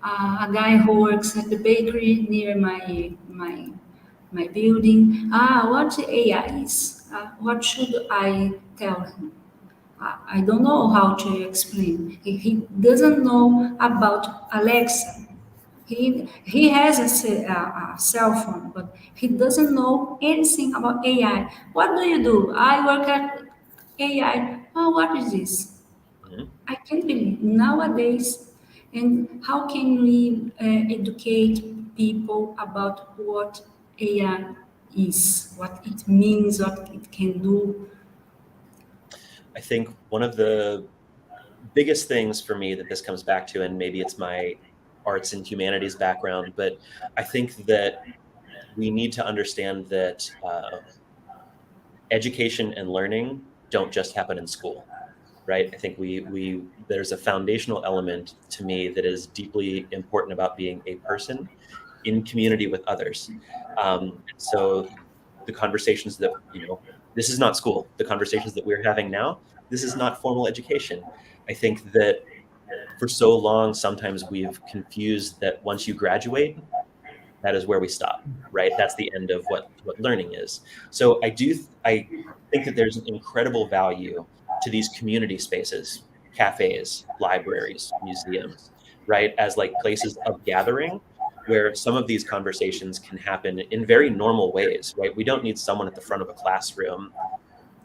a guy who works at the bakery near my building. What AI is? What should I tell him? I don't know how to explain. He doesn't know about Alexa. He has a cell phone, but he doesn't know anything about AI. What do you do? I work at AI. Oh, what is this? I can't believe nowadays. And how can we educate people about what AI is, what it means, what it can do?
I think one of the biggest things for me that this comes back to, and maybe it's my arts and humanities background, but I think that we need to understand that education and learning don't just happen in school, right? I think there's a foundational element to me that is deeply important about being a person in community with others. So the conversations that, this is not school. The conversations that we're having now, this is not formal education. I think that for so long, sometimes we've confused that once you graduate, that is where we stop, right? That's the end of what learning is. So I think that there's an incredible value to these community spaces, cafes, libraries, museums, right? As like places of gathering where some of these conversations can happen in very normal ways, right? We don't need someone at the front of a classroom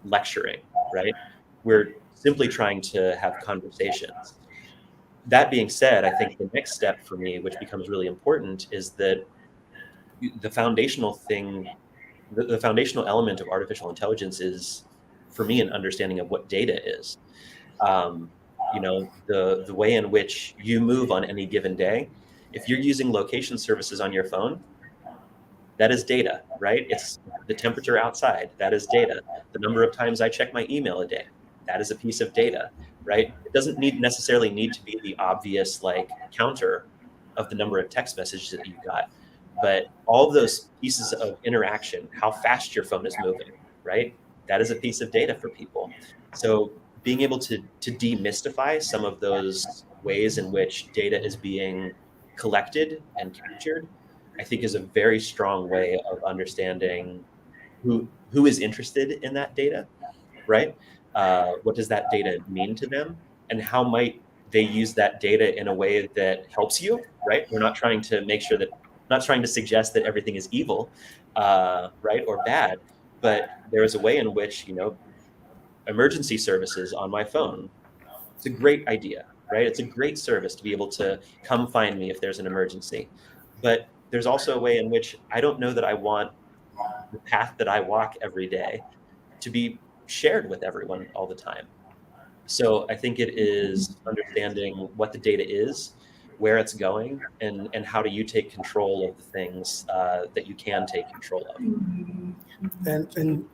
lecturing, right? We're simply trying to have conversations. That being said, I think the next step for me, which becomes really important, is that the foundational thing, the foundational element of artificial intelligence is, for me, an understanding of what data is. The way in which you move on any given day. If you're using location services on your phone, that is data, right? It's the temperature outside, that is data. The number of times I check my email a day, that is a piece of data, right? It doesn't necessarily need to be the obvious like counter of the number of text messages that you've got, but all of those pieces of interaction, how fast your phone is moving, right? That is a piece of data for people. So being able to demystify some of those ways in which data is being collected and captured, I think is a very strong way of understanding who is interested in that data, right? What does that data mean to them, and how might they use that data in a way that helps you, right? We're not trying to suggest that everything is evil, right, or bad, but there is a way in which, emergency services on my phone, it's a great idea, right? It's a great service to be able to come find me if there's an emergency. But there's also a way in which I don't know that I want the path that I walk every day to be shared with everyone all the time. So I think it is understanding what the data is, where it's going, and how do you take control of the things that you can take control of.
And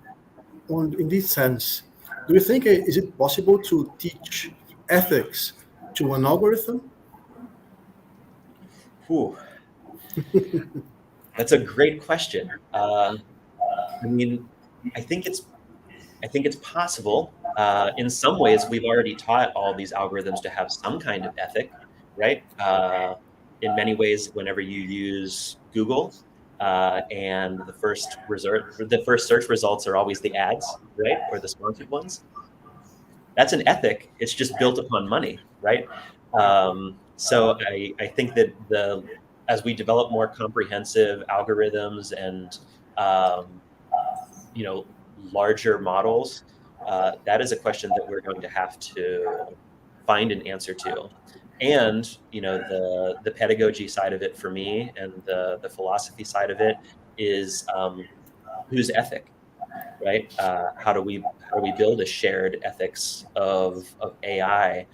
in this sense, do you think is it possible to teach ethics to an algorithm?
That's a great question. I think it's possible. In some ways, we've already taught all these algorithms to have some kind of ethic, right? In many ways, whenever you use Google, and the first search results are always the ads, right, or the sponsored ones. That's an ethic. It's just built upon money, right? So I think that as we develop more comprehensive algorithms and larger models, that is a question that we're going to have to find an answer to. And the pedagogy side of it for me, and the philosophy side of it is whose ethic, right? How do we build a shared ethics of AI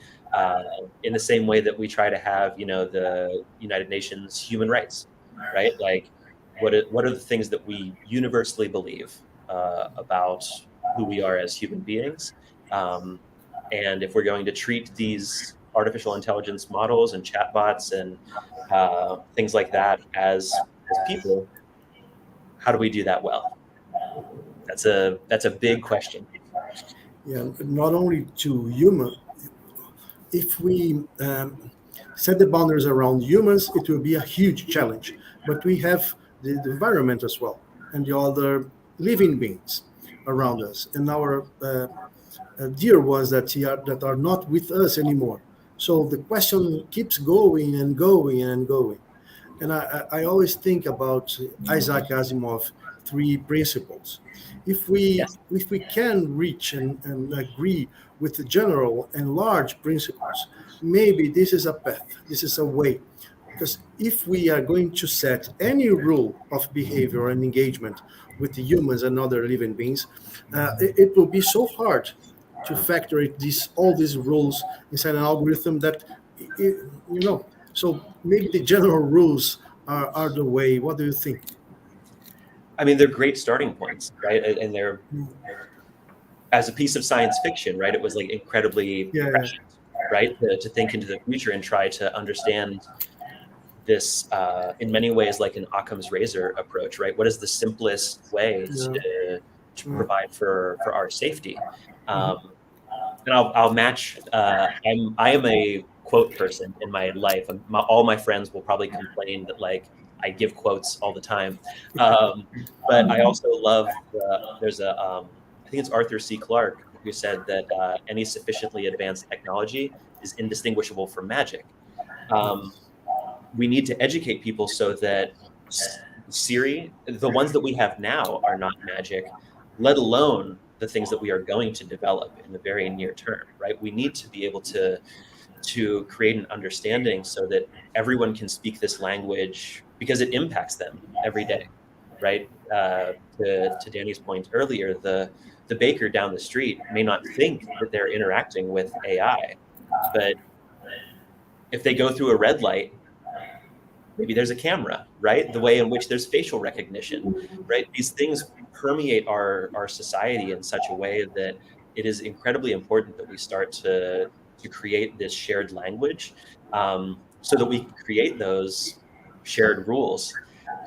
in the same way that we try to have the United Nations human rights, right? Like, what are the things that we universally believe about who we are as human beings? And if we're going to treat these artificial intelligence models and chatbots and things like that as people, how do we do that well? That's a big question.
Yeah, not only to human. If we set the boundaries around humans, it will be a huge challenge. But we have the environment as well, and the other living beings around us, and our dear ones that are not with us anymore. So the question keeps going and going and going. And I always think about Isaac Asimov three principles.
Yes.
If we can reach and agree with the general and large principles, maybe this is a path, this is a way. Because if we are going to set any rule of behavior and engagement with the humans and other living beings, it will be so hard to factor all these rules inside an algorithm that, so maybe the general rules are the way. What do you think?
I mean, they're great starting points, right? And they're, as a piece of science fiction, right? It was like incredibly prescient, right? To think into the future and try to understand this in many ways like an Occam's razor approach, right? What is the simplest way to provide for our safety? And I'll match. I am a quote person in my life. All my friends will probably complain that like I give quotes all the time, but I also love. There's a I think it's Arthur C. Clarke who said that any sufficiently advanced technology is indistinguishable from magic. We need to educate people so that Siri, the ones that we have now, are not magic, let alone the things that we are going to develop in the very near term, right? We need to be able to create an understanding so that everyone can speak this language because it impacts them every day, right? To Danny's point earlier, the baker down the street may not think that they're interacting with AI, but if they go through a red light, maybe there's a camera, right? The way in which there's facial recognition, right? These things permeate our society in such a way that it is incredibly important that we start to create this shared language so that we can create those shared rules.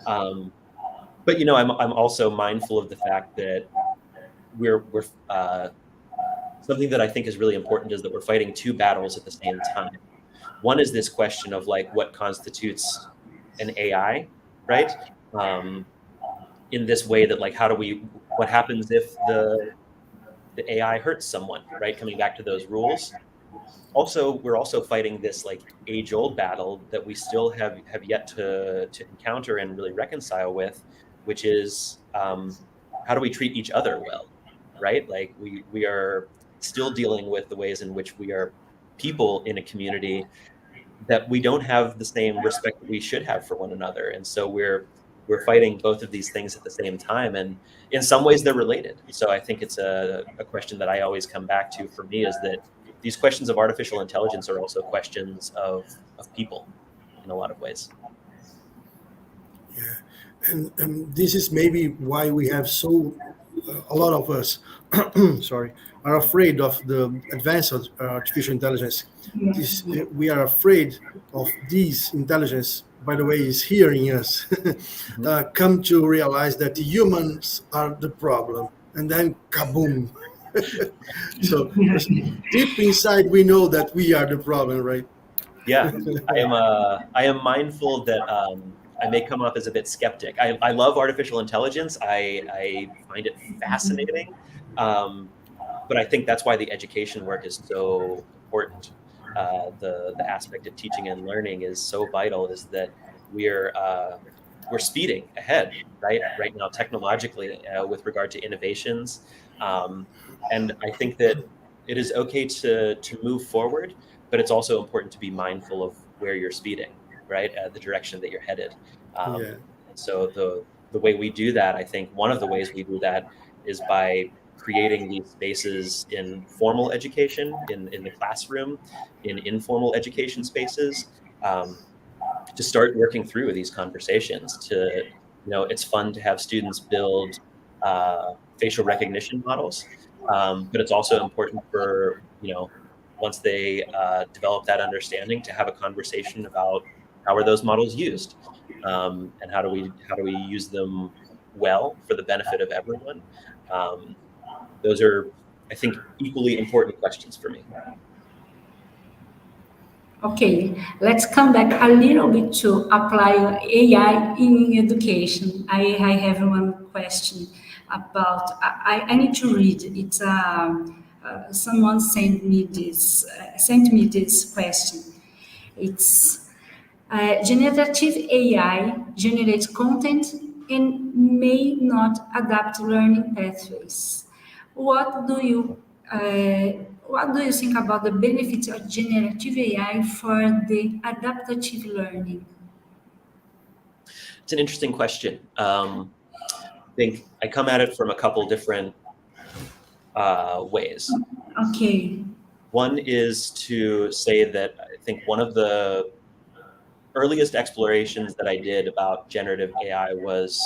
But, I'm also mindful of the fact that we're something that I think is really important is that we're fighting two battles at the same time. One is this question of like what constitutes an AI, right? In this way that like, what happens if the AI hurts someone, right? Coming back to those rules. Also, we're also fighting this like age-old battle that we still have yet to encounter and really reconcile with, which is how do we treat each other well, right? Like we are still dealing with the ways in which we are people in a community that we don't have the same respect that we should have for one another. And so we're fighting both of these things at the same time. And in some ways they're related. So I think it's a question that I always come back to for me is that these questions of artificial intelligence are also questions of people in a lot of ways.
Yeah. And this is maybe why we have a lot of us, sorry, are afraid of the advance of artificial intelligence. We are afraid of these intelligence, by the way, is hearing us, come to realize that humans are the problem, and then kaboom. So deep inside, we know that we are the problem, right?
Yeah, I am mindful that I may come off as a bit skeptic. I love artificial intelligence. I find it fascinating. But I think that's why the education work is so important. The aspect of teaching and learning is so vital, is that we're speeding ahead right now technologically with regard to innovations. And I think that it is okay to move forward, but it's also important to be mindful of where you're speeding, right? The direction that you're headed. So the way we do that, I think one of the ways we do that is by creating these spaces in formal education, in the classroom, in informal education spaces, start working through these conversations. It's fun to have students build facial recognition models, but it's also important for, once they develop that understanding, to have a conversation about how are those models used, and how do we use them well for the benefit of everyone. Those are, I think, equally important questions for me.
Okay, let's come back a little bit to apply AI in education. I have one question about, I need to read. It's someone sent me this question. It's generative AI generates content and may not adapt learning pathways. What do you think about the benefits of generative AI for the adaptive learning?
It's an interesting question. I think I come at it from a couple different ways.
Okay.
One is to say that I think one of the earliest explorations that I did about generative AI was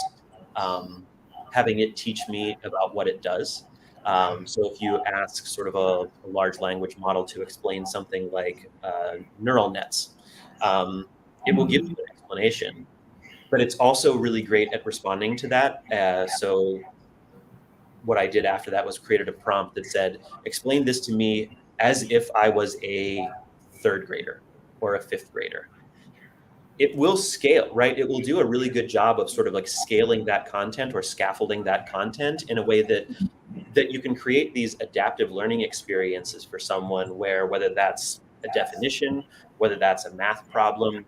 having it teach me about what it does. So if you ask sort of a large language model to explain something like neural nets, it will give you an explanation, but it's also really great at responding to that. So what I did after that was created a prompt that said, explain this to me as if I was a third grader or a fifth grader. It will scale, right? It will do a really good job of sort of like scaling that content or scaffolding that content in a way that you can create these adaptive learning experiences for someone where, whether that's a definition, whether that's a math problem,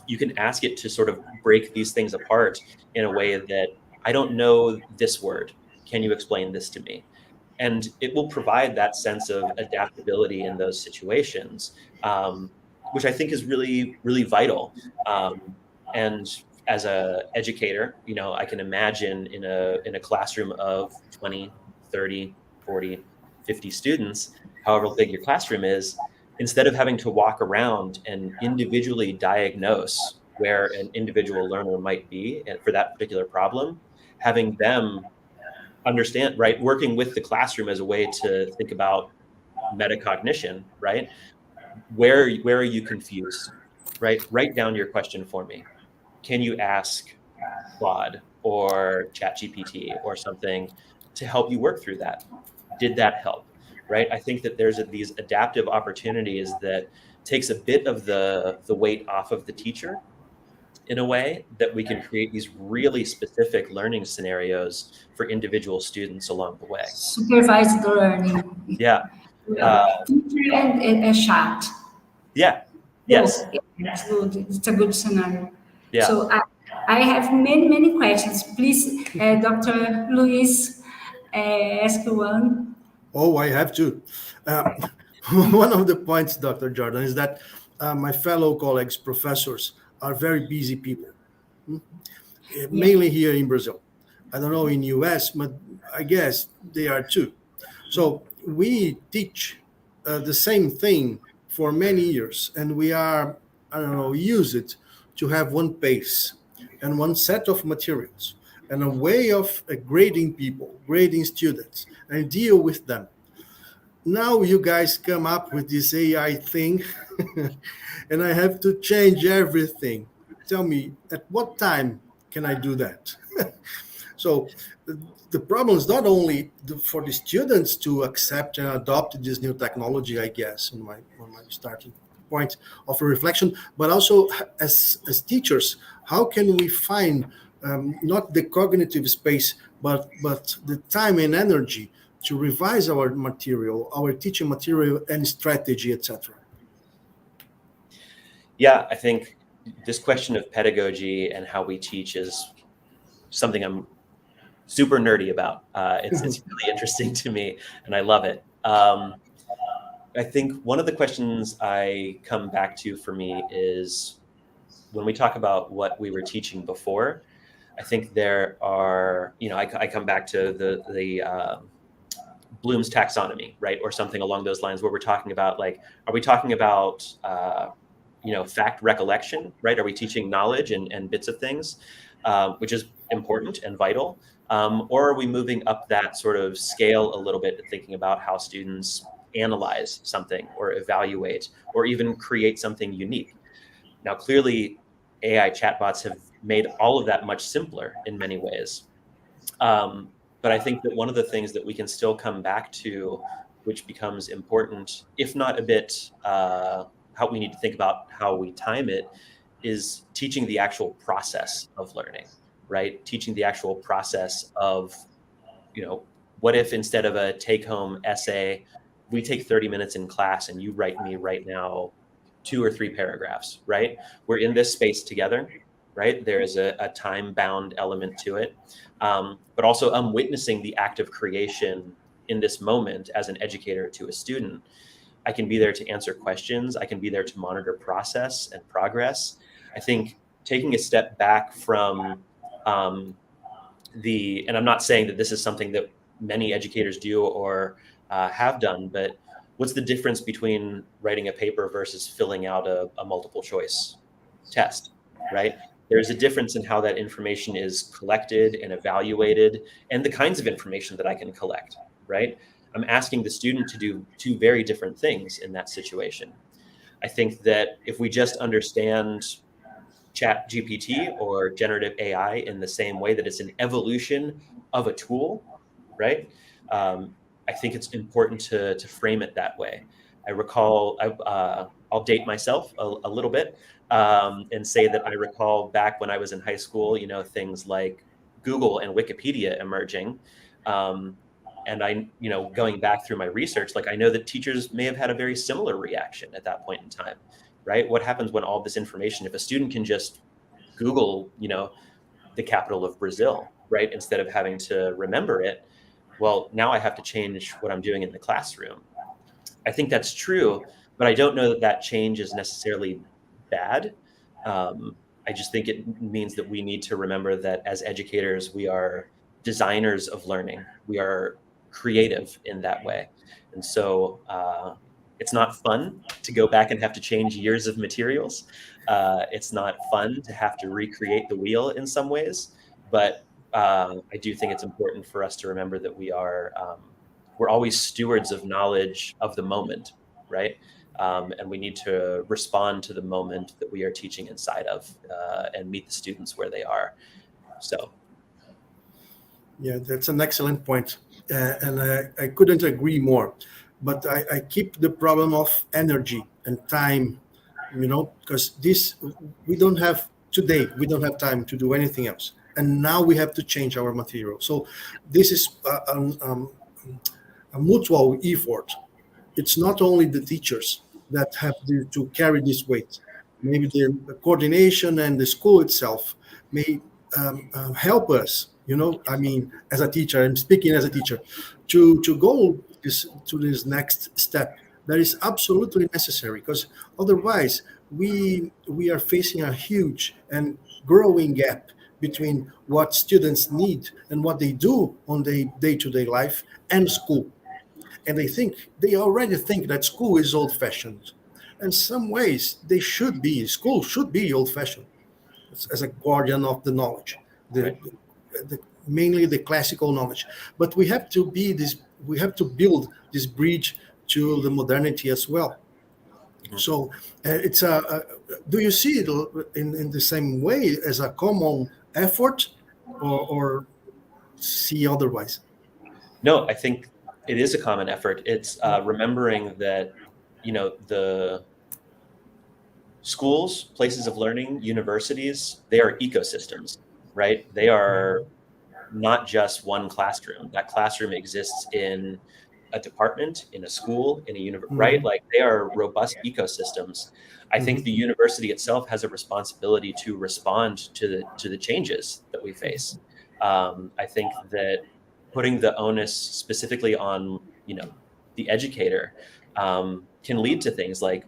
you can ask it to sort of break these things apart in a way that, I don't know this word. Can you explain this to me? And it will provide that sense of adaptability in those situations, which I think is really, really vital. And as an educator, I can imagine in a classroom of 20, 30, 40, 50 students, however big your classroom is, instead of having to walk around and individually diagnose where an individual learner might be for that particular problem, having them understand, right, working with the classroom as a way to think about metacognition, right? Where are you confused, right? Write down your question for me. Can you ask Claude or ChatGPT or something to help you work through that? Did that help, right? I think that there's these adaptive opportunities that takes a bit of the weight off of the teacher in a way that we can create these really specific learning scenarios for individual students along the way.
Supervised learning.
Yeah.
Teacher and a chat.
Yeah. Yes.
It's good. It's a good scenario.
Yeah.
So I have many questions. Please, Dr. Luis, ask one.
Oh, I have to. One of the points, Dr. Jordan, is that my fellow colleagues, professors, are very busy people, mainly here in Brazil. I don't know in US, but I guess they are too. So we teach the same thing for many years, and we are, use it to have one pace and one set of materials and a way of grading people, grading students, and deal with them. Now you guys come up with this AI thing, and I have to change everything. Tell me, at what time can I do that? So the problem is not only for the students to accept and adopt this new technology, I guess, on my starting point of a reflection, but also as teachers, how can we find not the cognitive space, but the time and energy to revise our material, our teaching material and strategy, etc.?
Yeah, I think this question of pedagogy and how we teach is something I'm super nerdy about. It's really interesting to me, and I love it. I think one of the questions I come back to for me is when we talk about what we were teaching before, I think there are, I come back to the Bloom's taxonomy, right? Or something along those lines where we're talking about, like, are we talking about fact recollection, right? Are we teaching knowledge and bits of things, which is important and vital? Or are we moving up that sort of scale a little bit and thinking about how students analyze something or evaluate or even create something unique? Now, clearly, AI chatbots have made all of that much simpler in many ways. But I think that one of the things that we can still come back to, which becomes important, if not a bit, how we need to think about how we time it, is teaching the actual process of learning, right? Teaching the actual process of, what if instead of a take-home essay, we take 30 minutes in class and you write me right now 2 or 3 paragraphs, right? We're in this space together, right? There is a time-bound element to it. But also I'm witnessing the act of creation in this moment as an educator to a student. I can be there to answer questions. I can be there to monitor process and progress. I think taking a step back from and I'm not saying that this is something that many educators do or have done, but what's the difference between writing a paper versus filling out a multiple choice test, right? There's a difference in how that information is collected and evaluated and the kinds of information that I can collect, right? I'm asking the student to do 2 very different things in that situation. I think that if we just understand Chat GPT or generative AI in the same way that it's an evolution of a tool, right? I think it's important to frame it that way. I recall, I'll date myself a little bit and say that I recall back when I was in high school, things like Google and Wikipedia emerging. And I, going back through my research, I know that teachers may have had a very similar reaction at that point in time, right? What happens when all this information, if a student can just Google, the capital of Brazil, right? Instead of having to remember it, well, now I have to change what I'm doing in the classroom. I think that's true, but I don't know that change is necessarily bad. I just think it means that we need to remember that as educators, we are designers of learning. We are creative in that way. And so it's not fun to go back and have to change years of materials. It's not fun to have to recreate the wheel in some ways, but I do think it's important for us to remember that we're always stewards of knowledge of the moment, right? And we need to respond to the moment that we are teaching inside of and meet the students where they are. So.
Yeah, that's an excellent point. And I couldn't agree more. But I keep the problem of energy and time, because we don't have time to do anything else. And now we have to change our material. So this is a mutual effort. It's not only the teachers that have to carry this weight. Maybe the coordination and the school itself may help us, as a teacher, I'm speaking as a teacher, to go to this next step. That is absolutely necessary, because otherwise we are facing a huge and growing gap between what students need and what they do on their day-to-day life and school. And they already think that school is old-fashioned. In some ways, school should be old-fashioned as a guardian of the knowledge, mainly the classical knowledge. But we have to build this bridge to the modernity as well. So it's do you see it in the same way as a common effort, or see otherwise?
No, I think it is a common effort. It's remembering that, the schools, places of learning, universities, they are ecosystems, right? They are not just one classroom. That classroom exists in a department, in a school, in a university, right? They are robust ecosystems. I think the university itself has a responsibility to respond to the changes that we face. I think that putting the onus specifically on, the educator can lead to things like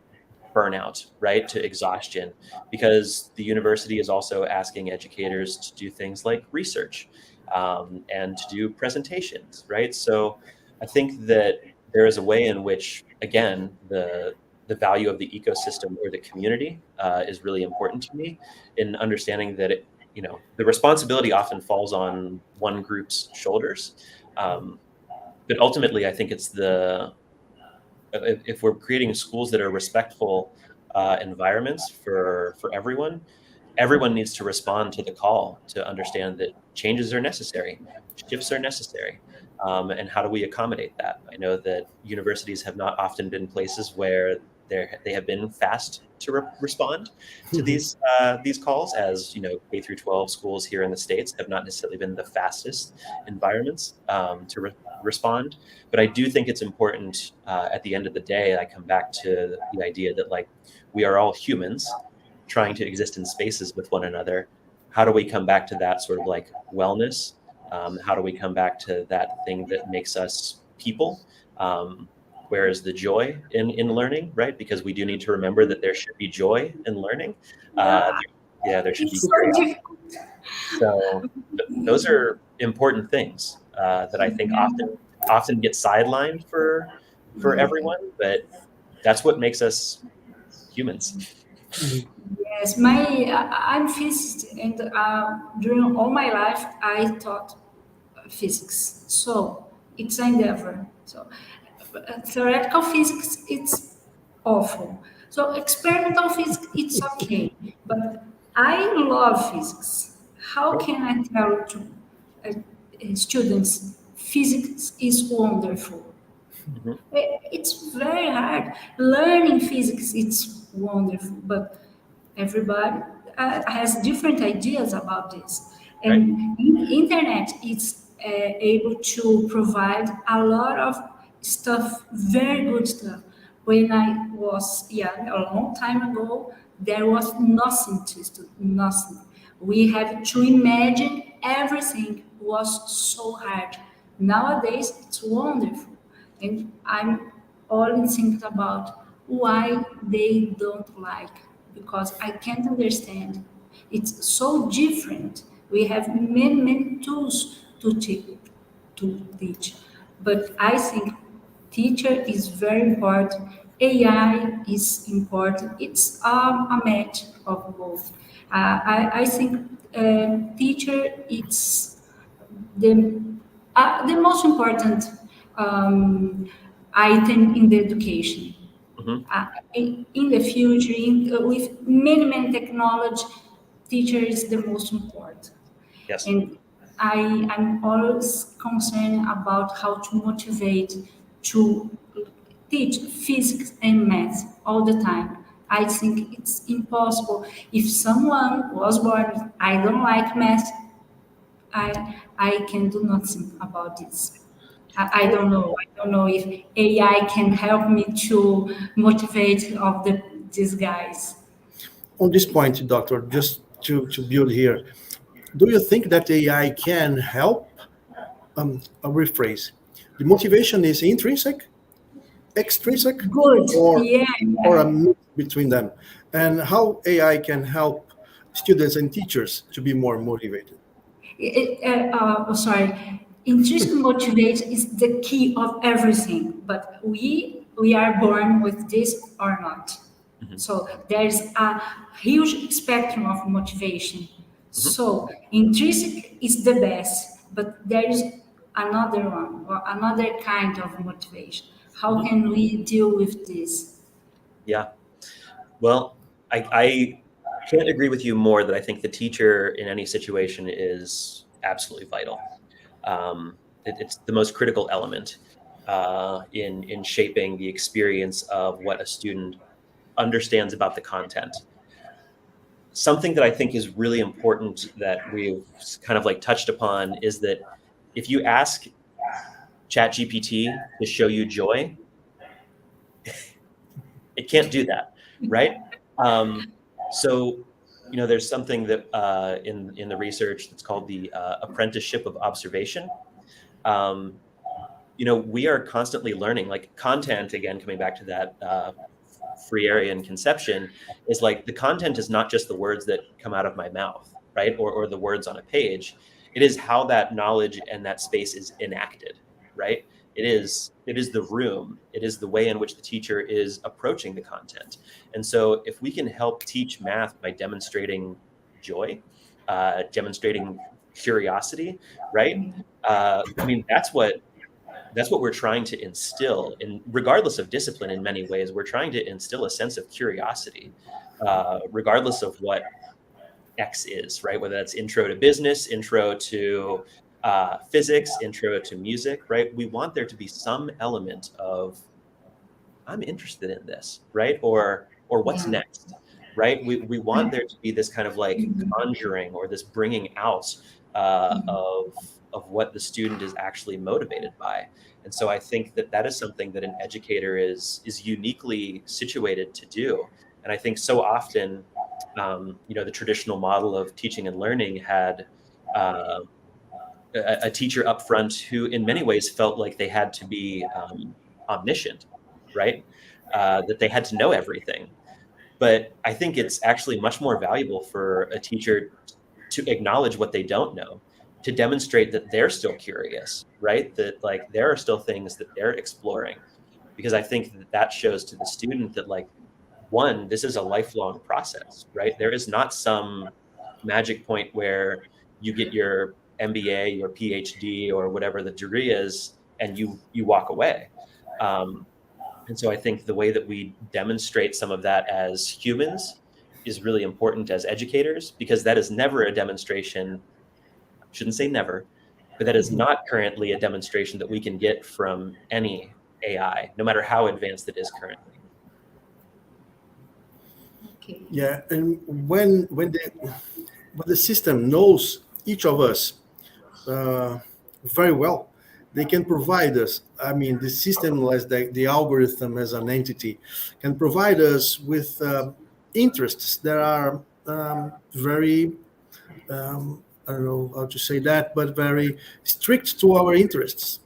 burnout, right? To exhaustion, because the university is also asking educators to do things like research and to do presentations, right? So I think that there is a way in which, again, the the value of the ecosystem or the community is really important to me, in understanding that the responsibility often falls on one group's shoulders. But ultimately, I think it's if we're creating schools that are respectful environments for everyone needs to respond to the call to understand that changes are necessary, shifts are necessary. And how do we accommodate that? I know that universities have not often been places where they have been fast to respond to these calls, as K through 12 schools here in the States have not necessarily been the fastest environments to respond. But I do think it's important at the end of the day, I come back to the idea that we are all humans trying to exist in spaces with one another. How do we come back to that sort of wellness? How do we come back to that thing that makes us people? Where is the joy in learning, right? Because we do need to remember that there should be joy in learning. There should be grace. So those are important things that I think often get sidelined for everyone, but that's what makes us humans.
Yes, I'm physicist, and during all my life I taught physics, so it's an endeavor. So theoretical physics, it's awful. So experimental physics, it's okay, but I love physics. How can I tell to students physics is wonderful? Mm-hmm. It's very hard. Learning physics, it's wonderful, but everybody has different ideas about this. And the internet is able to provide a lot of stuff, very good stuff. When I was young, a long time ago, there was nothing to study, nothing. We have to imagine everything was so hard. Nowadays, it's wonderful. And I'm always thinking about why they don't like, because I can't understand. It's so different. We have many, many tools to teach. But I think teacher is very important. AI is important. It's a match of both. I think teacher is the most important item in the education. Mm-hmm. In the future, with many technology, teacher is the most important.
Yes.
And I'm always concerned about how to motivate to teach physics and math all the time. I think it's impossible. If someone was born, I don't like math, I can do nothing about this. I don't know. I don't know if AI can help me to motivate these guys.
On this point, Doctor, just to build here, do you think that AI can help? I'll rephrase. The motivation is intrinsic, extrinsic,
good,
or a mix between them, and how AI can help students and teachers to be more motivated.
Intrinsic motivation is the key of everything, but we are born with this or not. Mm-hmm. So there's a huge spectrum of motivation. Mm-hmm. So intrinsic is the best, but there is another one or another kind of motivation. How can we deal with this?
Yeah, well, I can't agree with you more that I think the teacher in any situation is absolutely vital. It's the most critical element in shaping the experience of what a student understands about the content. Something that I think is really important that we've kind of touched upon is that if you ask ChatGPT to show you joy, it can't do that, right? So, there's something that in the research that's called the apprenticeship of observation. We are constantly learning, content, again, coming back to that Freirean conception, is the content is not just the words that come out of my mouth, right? Or the words on a page. It is how that knowledge and that space is enacted, right? it is the room, it is the way in which the teacher is approaching the content. And so if we can help teach math by demonstrating joy, demonstrating curiosity, right? I mean, that's what we're trying to instill, in regardless of discipline. In many ways, we're trying to instill a sense of curiosity, regardless of what X is, right? Whether that's intro to business, intro to physics, intro to music, right? We want there to be some element of, I'm interested in this, right? Or what's next, right? We want there to be this kind of like conjuring, or this bringing out of what the student is actually motivated by. And so I think that is something that an educator is uniquely situated to do. And I think so often, the traditional model of teaching and learning had a teacher up front who in many ways felt like they had to be omniscient, right? That they had to know everything. But I think it's actually much more valuable for a teacher to acknowledge what they don't know, to demonstrate that they're still curious, right? That like there are still things that they're exploring, because I think that shows to the student that like, one, this is a lifelong process, right? There is not some magic point where you get your MBA, your PhD, or whatever the degree is, and you walk away. And so I think the way that we demonstrate some of that as humans is really important as educators, because that is never a demonstration, shouldn't say never, but that is not currently a demonstration that we can get from any AI, no matter how advanced it is currently.
Okay.
Yeah, and when the system knows each of us very well, they can provide us. I mean, the system, as the algorithm as an entity, can provide us with interests that are very, I don't know how to say that, but very strict to our interests.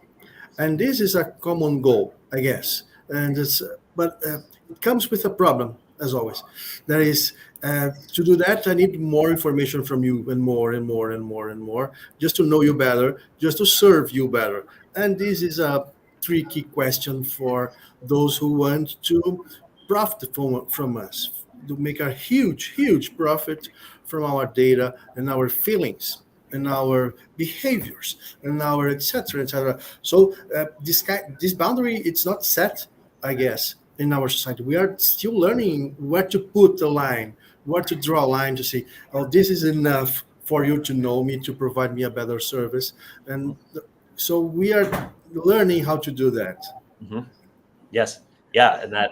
And this is a common goal, I guess. And but it comes with a problem, as always. That is, to do that, I need more information from you, and more and more and more and more, just to know you better, just to serve you better. And this is a tricky question for those who want to profit from us, to make a huge, huge profit from our data and our feelings and our behaviors and our et cetera, et cetera. So this boundary, it's not set, I guess, in our society. We are still learning where to put the line, where to draw a line to say, oh, this is enough for you to know me, to provide me a better service. And so we are learning how to do that.
Mm-hmm. Yes. Yeah. And that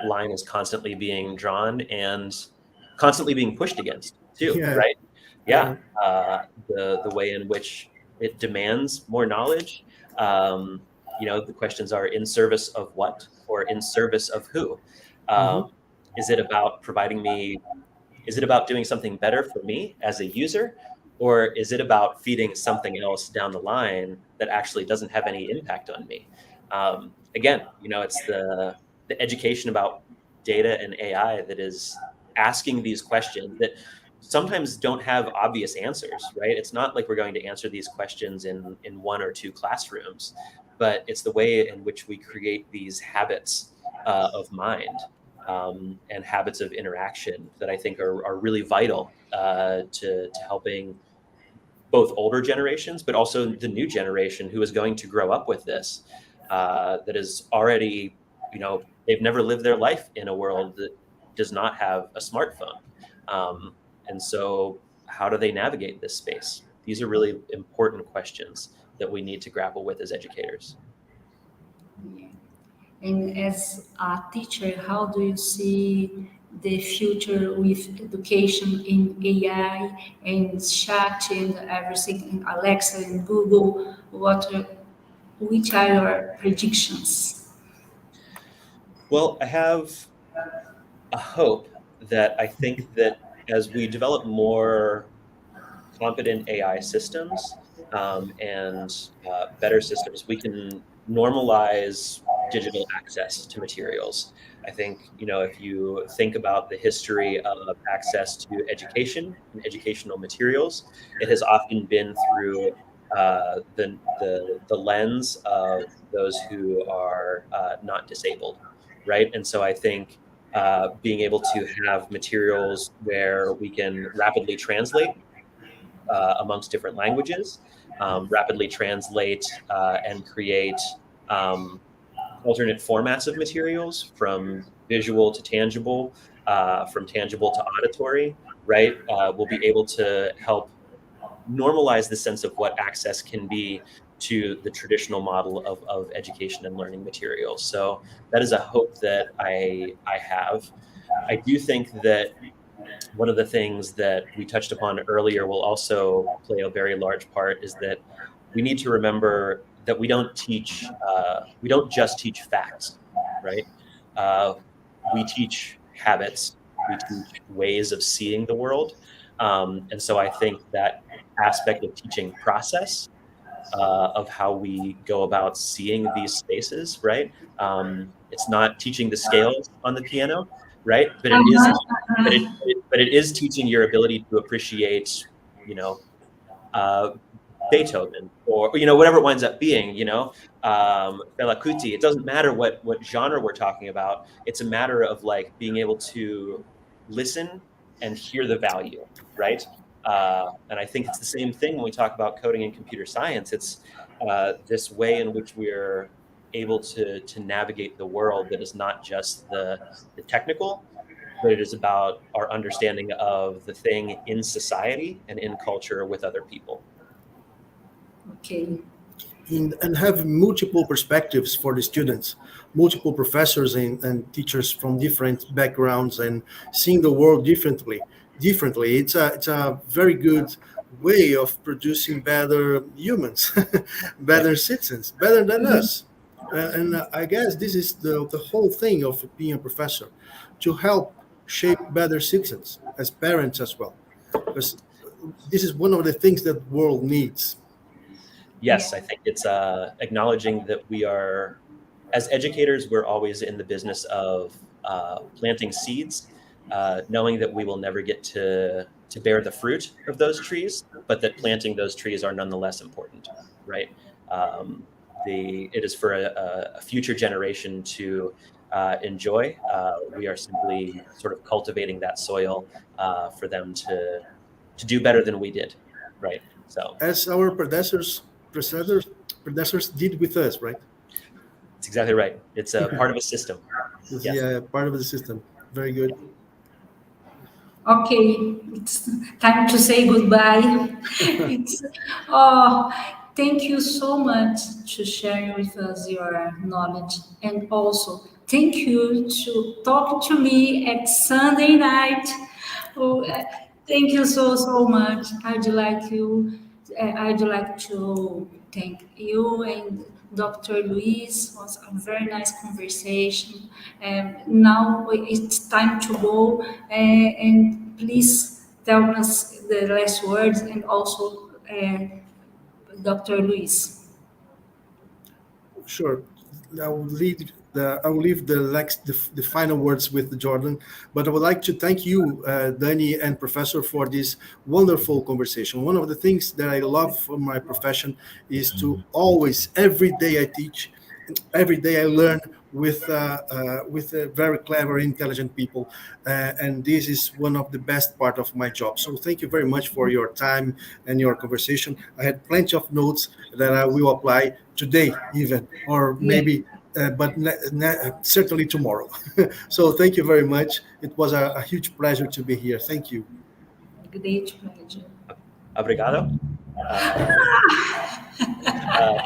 line is constantly being drawn and constantly being pushed against too, right? Yeah. The way in which it demands more knowledge. The questions are, in service of what, or in service of who? Is it about is it about doing something better for me as a user? Or is it about feeding something else down the line that actually doesn't have any impact on me? Again, it's the education about data and AI that is asking these questions that sometimes don't have obvious answers, right? It's not like we're going to answer these questions in one or two classrooms, but it's the way in which we create these habits of mind and habits of interaction that I think are really vital to helping both older generations, but also the new generation who is going to grow up with this, that is already, they've never lived their life in a world that does not have a smartphone. And so how do they navigate this space? These are really important questions that we need to grapple with as educators.
And as a teacher, how do you see the future with education in AI and chat and everything, and Alexa and Google? Which are your predictions?
Well, I have a hope that I think that as we develop more competent AI systems and better systems, we can normalize digital access to materials. I think, if you think about the history of access to education and educational materials, it has often been through the lens of those who are not disabled, right? And so I think being able to have materials where we can rapidly translate amongst different languages, rapidly translate and create alternate formats of materials, from visual to tangible, from tangible to auditory, right? We'll be able to help normalize the sense of what access can be to the traditional model of education and learning materials. So that is a hope that I have. I do think that one of the things that we touched upon earlier will also play a very large part is that we need to remember that we don't just teach facts, right? We teach habits, we teach ways of seeing the world. And so I think that aspect of teaching process, of how we go about seeing these spaces, right? It's not teaching the scales on the piano, right? But it is teaching your ability to appreciate, Beethoven, or whatever it winds up being, Fela Kuti. It doesn't matter what genre we're talking about. It's a matter of like being able to listen and hear the value, right? And I think it's the same thing when we talk about coding and computer science. It's this way in which we're able to navigate the world that is not just the technical, but it is about our understanding of the thing in society and in culture with other people.
Okay.
And have multiple perspectives for the students, multiple professors and teachers from different backgrounds, and seeing the world differently. It's a very good way of producing better humans, better citizens, better than us. And I guess this is the whole thing of being a professor, to help shape better citizens as parents as well, because this is one of the things that the world needs.
Yes, I think it's acknowledging that we are, as educators, we're always in the business of planting seeds, knowing that we will never get to bear the fruit of those trees, but that planting those trees are nonetheless important, right? It is for a future generation to enjoy. We are simply sort of cultivating that soil for them to do better than we did, right? So
as our predecessors did with us, right?
That's exactly right. It's a part of a system.
Yes.
Yeah,
part of the system. Very good.
Okay, it's time to say goodbye. Thank you so much to sharing with us your knowledge, and also thank you to talk to me at Sunday night. Thank you so much. I'd like to thank you and Dr. Luis. Was a very nice conversation. Now it's time to go, and please tell us the last words, and also Dr. Luis.
Sure. I will leave the final words with Jordan, but I would like to thank you, Dani and Professor, for this wonderful conversation. One of the things that I love from my profession is to always, every day I teach, every day I learn with very clever, intelligent people, and this is one of the best part of my job. So thank you very much for your time and your conversation. I had plenty of notes that I will apply today, even, or maybe. But certainly tomorrow. So thank you very much. It was a huge pleasure to be here. Thank you.
Great pleasure.
Obrigado.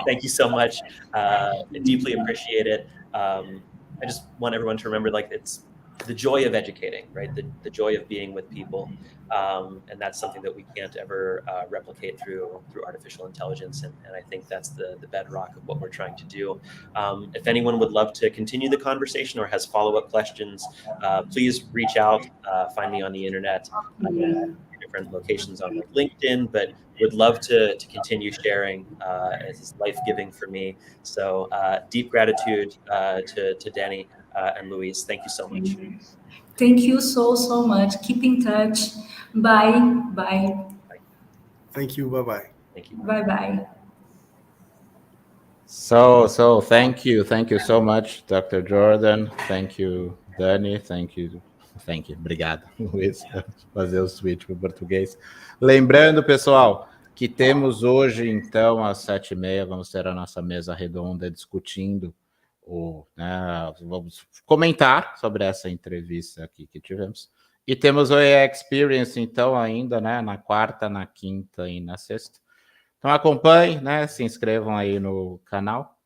Thank you so much. I deeply appreciate it. I just want everyone to remember, like, it's the joy of educating, right? The joy of being with people. And that's something that we can't ever replicate through artificial intelligence. And I think that's the bedrock of what we're trying to do. If anyone would love to continue the conversation or has follow-up questions, please reach out, find me on the internet, different locations on like LinkedIn, but would love to continue sharing. It's life-giving for me. So deep gratitude to Dani and Luis. Thank you so much.
Thank you so much. Keep in touch. Bye.
Thank you. Bye-bye.
Thank you.
Bye-bye.
So thank you so much, Dr. Jordan. Thank you, Dani. Thank you. Obrigado, Luiz. Fazer o switch para o português. Lembrando, pessoal, que temos hoje, então, às 7h30, vamos ter a nossa mesa redonda discutindo vamos comentar sobre essa entrevista aqui que tivemos. E temos o AI Experience, então, ainda, né, na quarta, na quinta e na sexta. Então acompanhem, né? Se inscrevam aí no canal.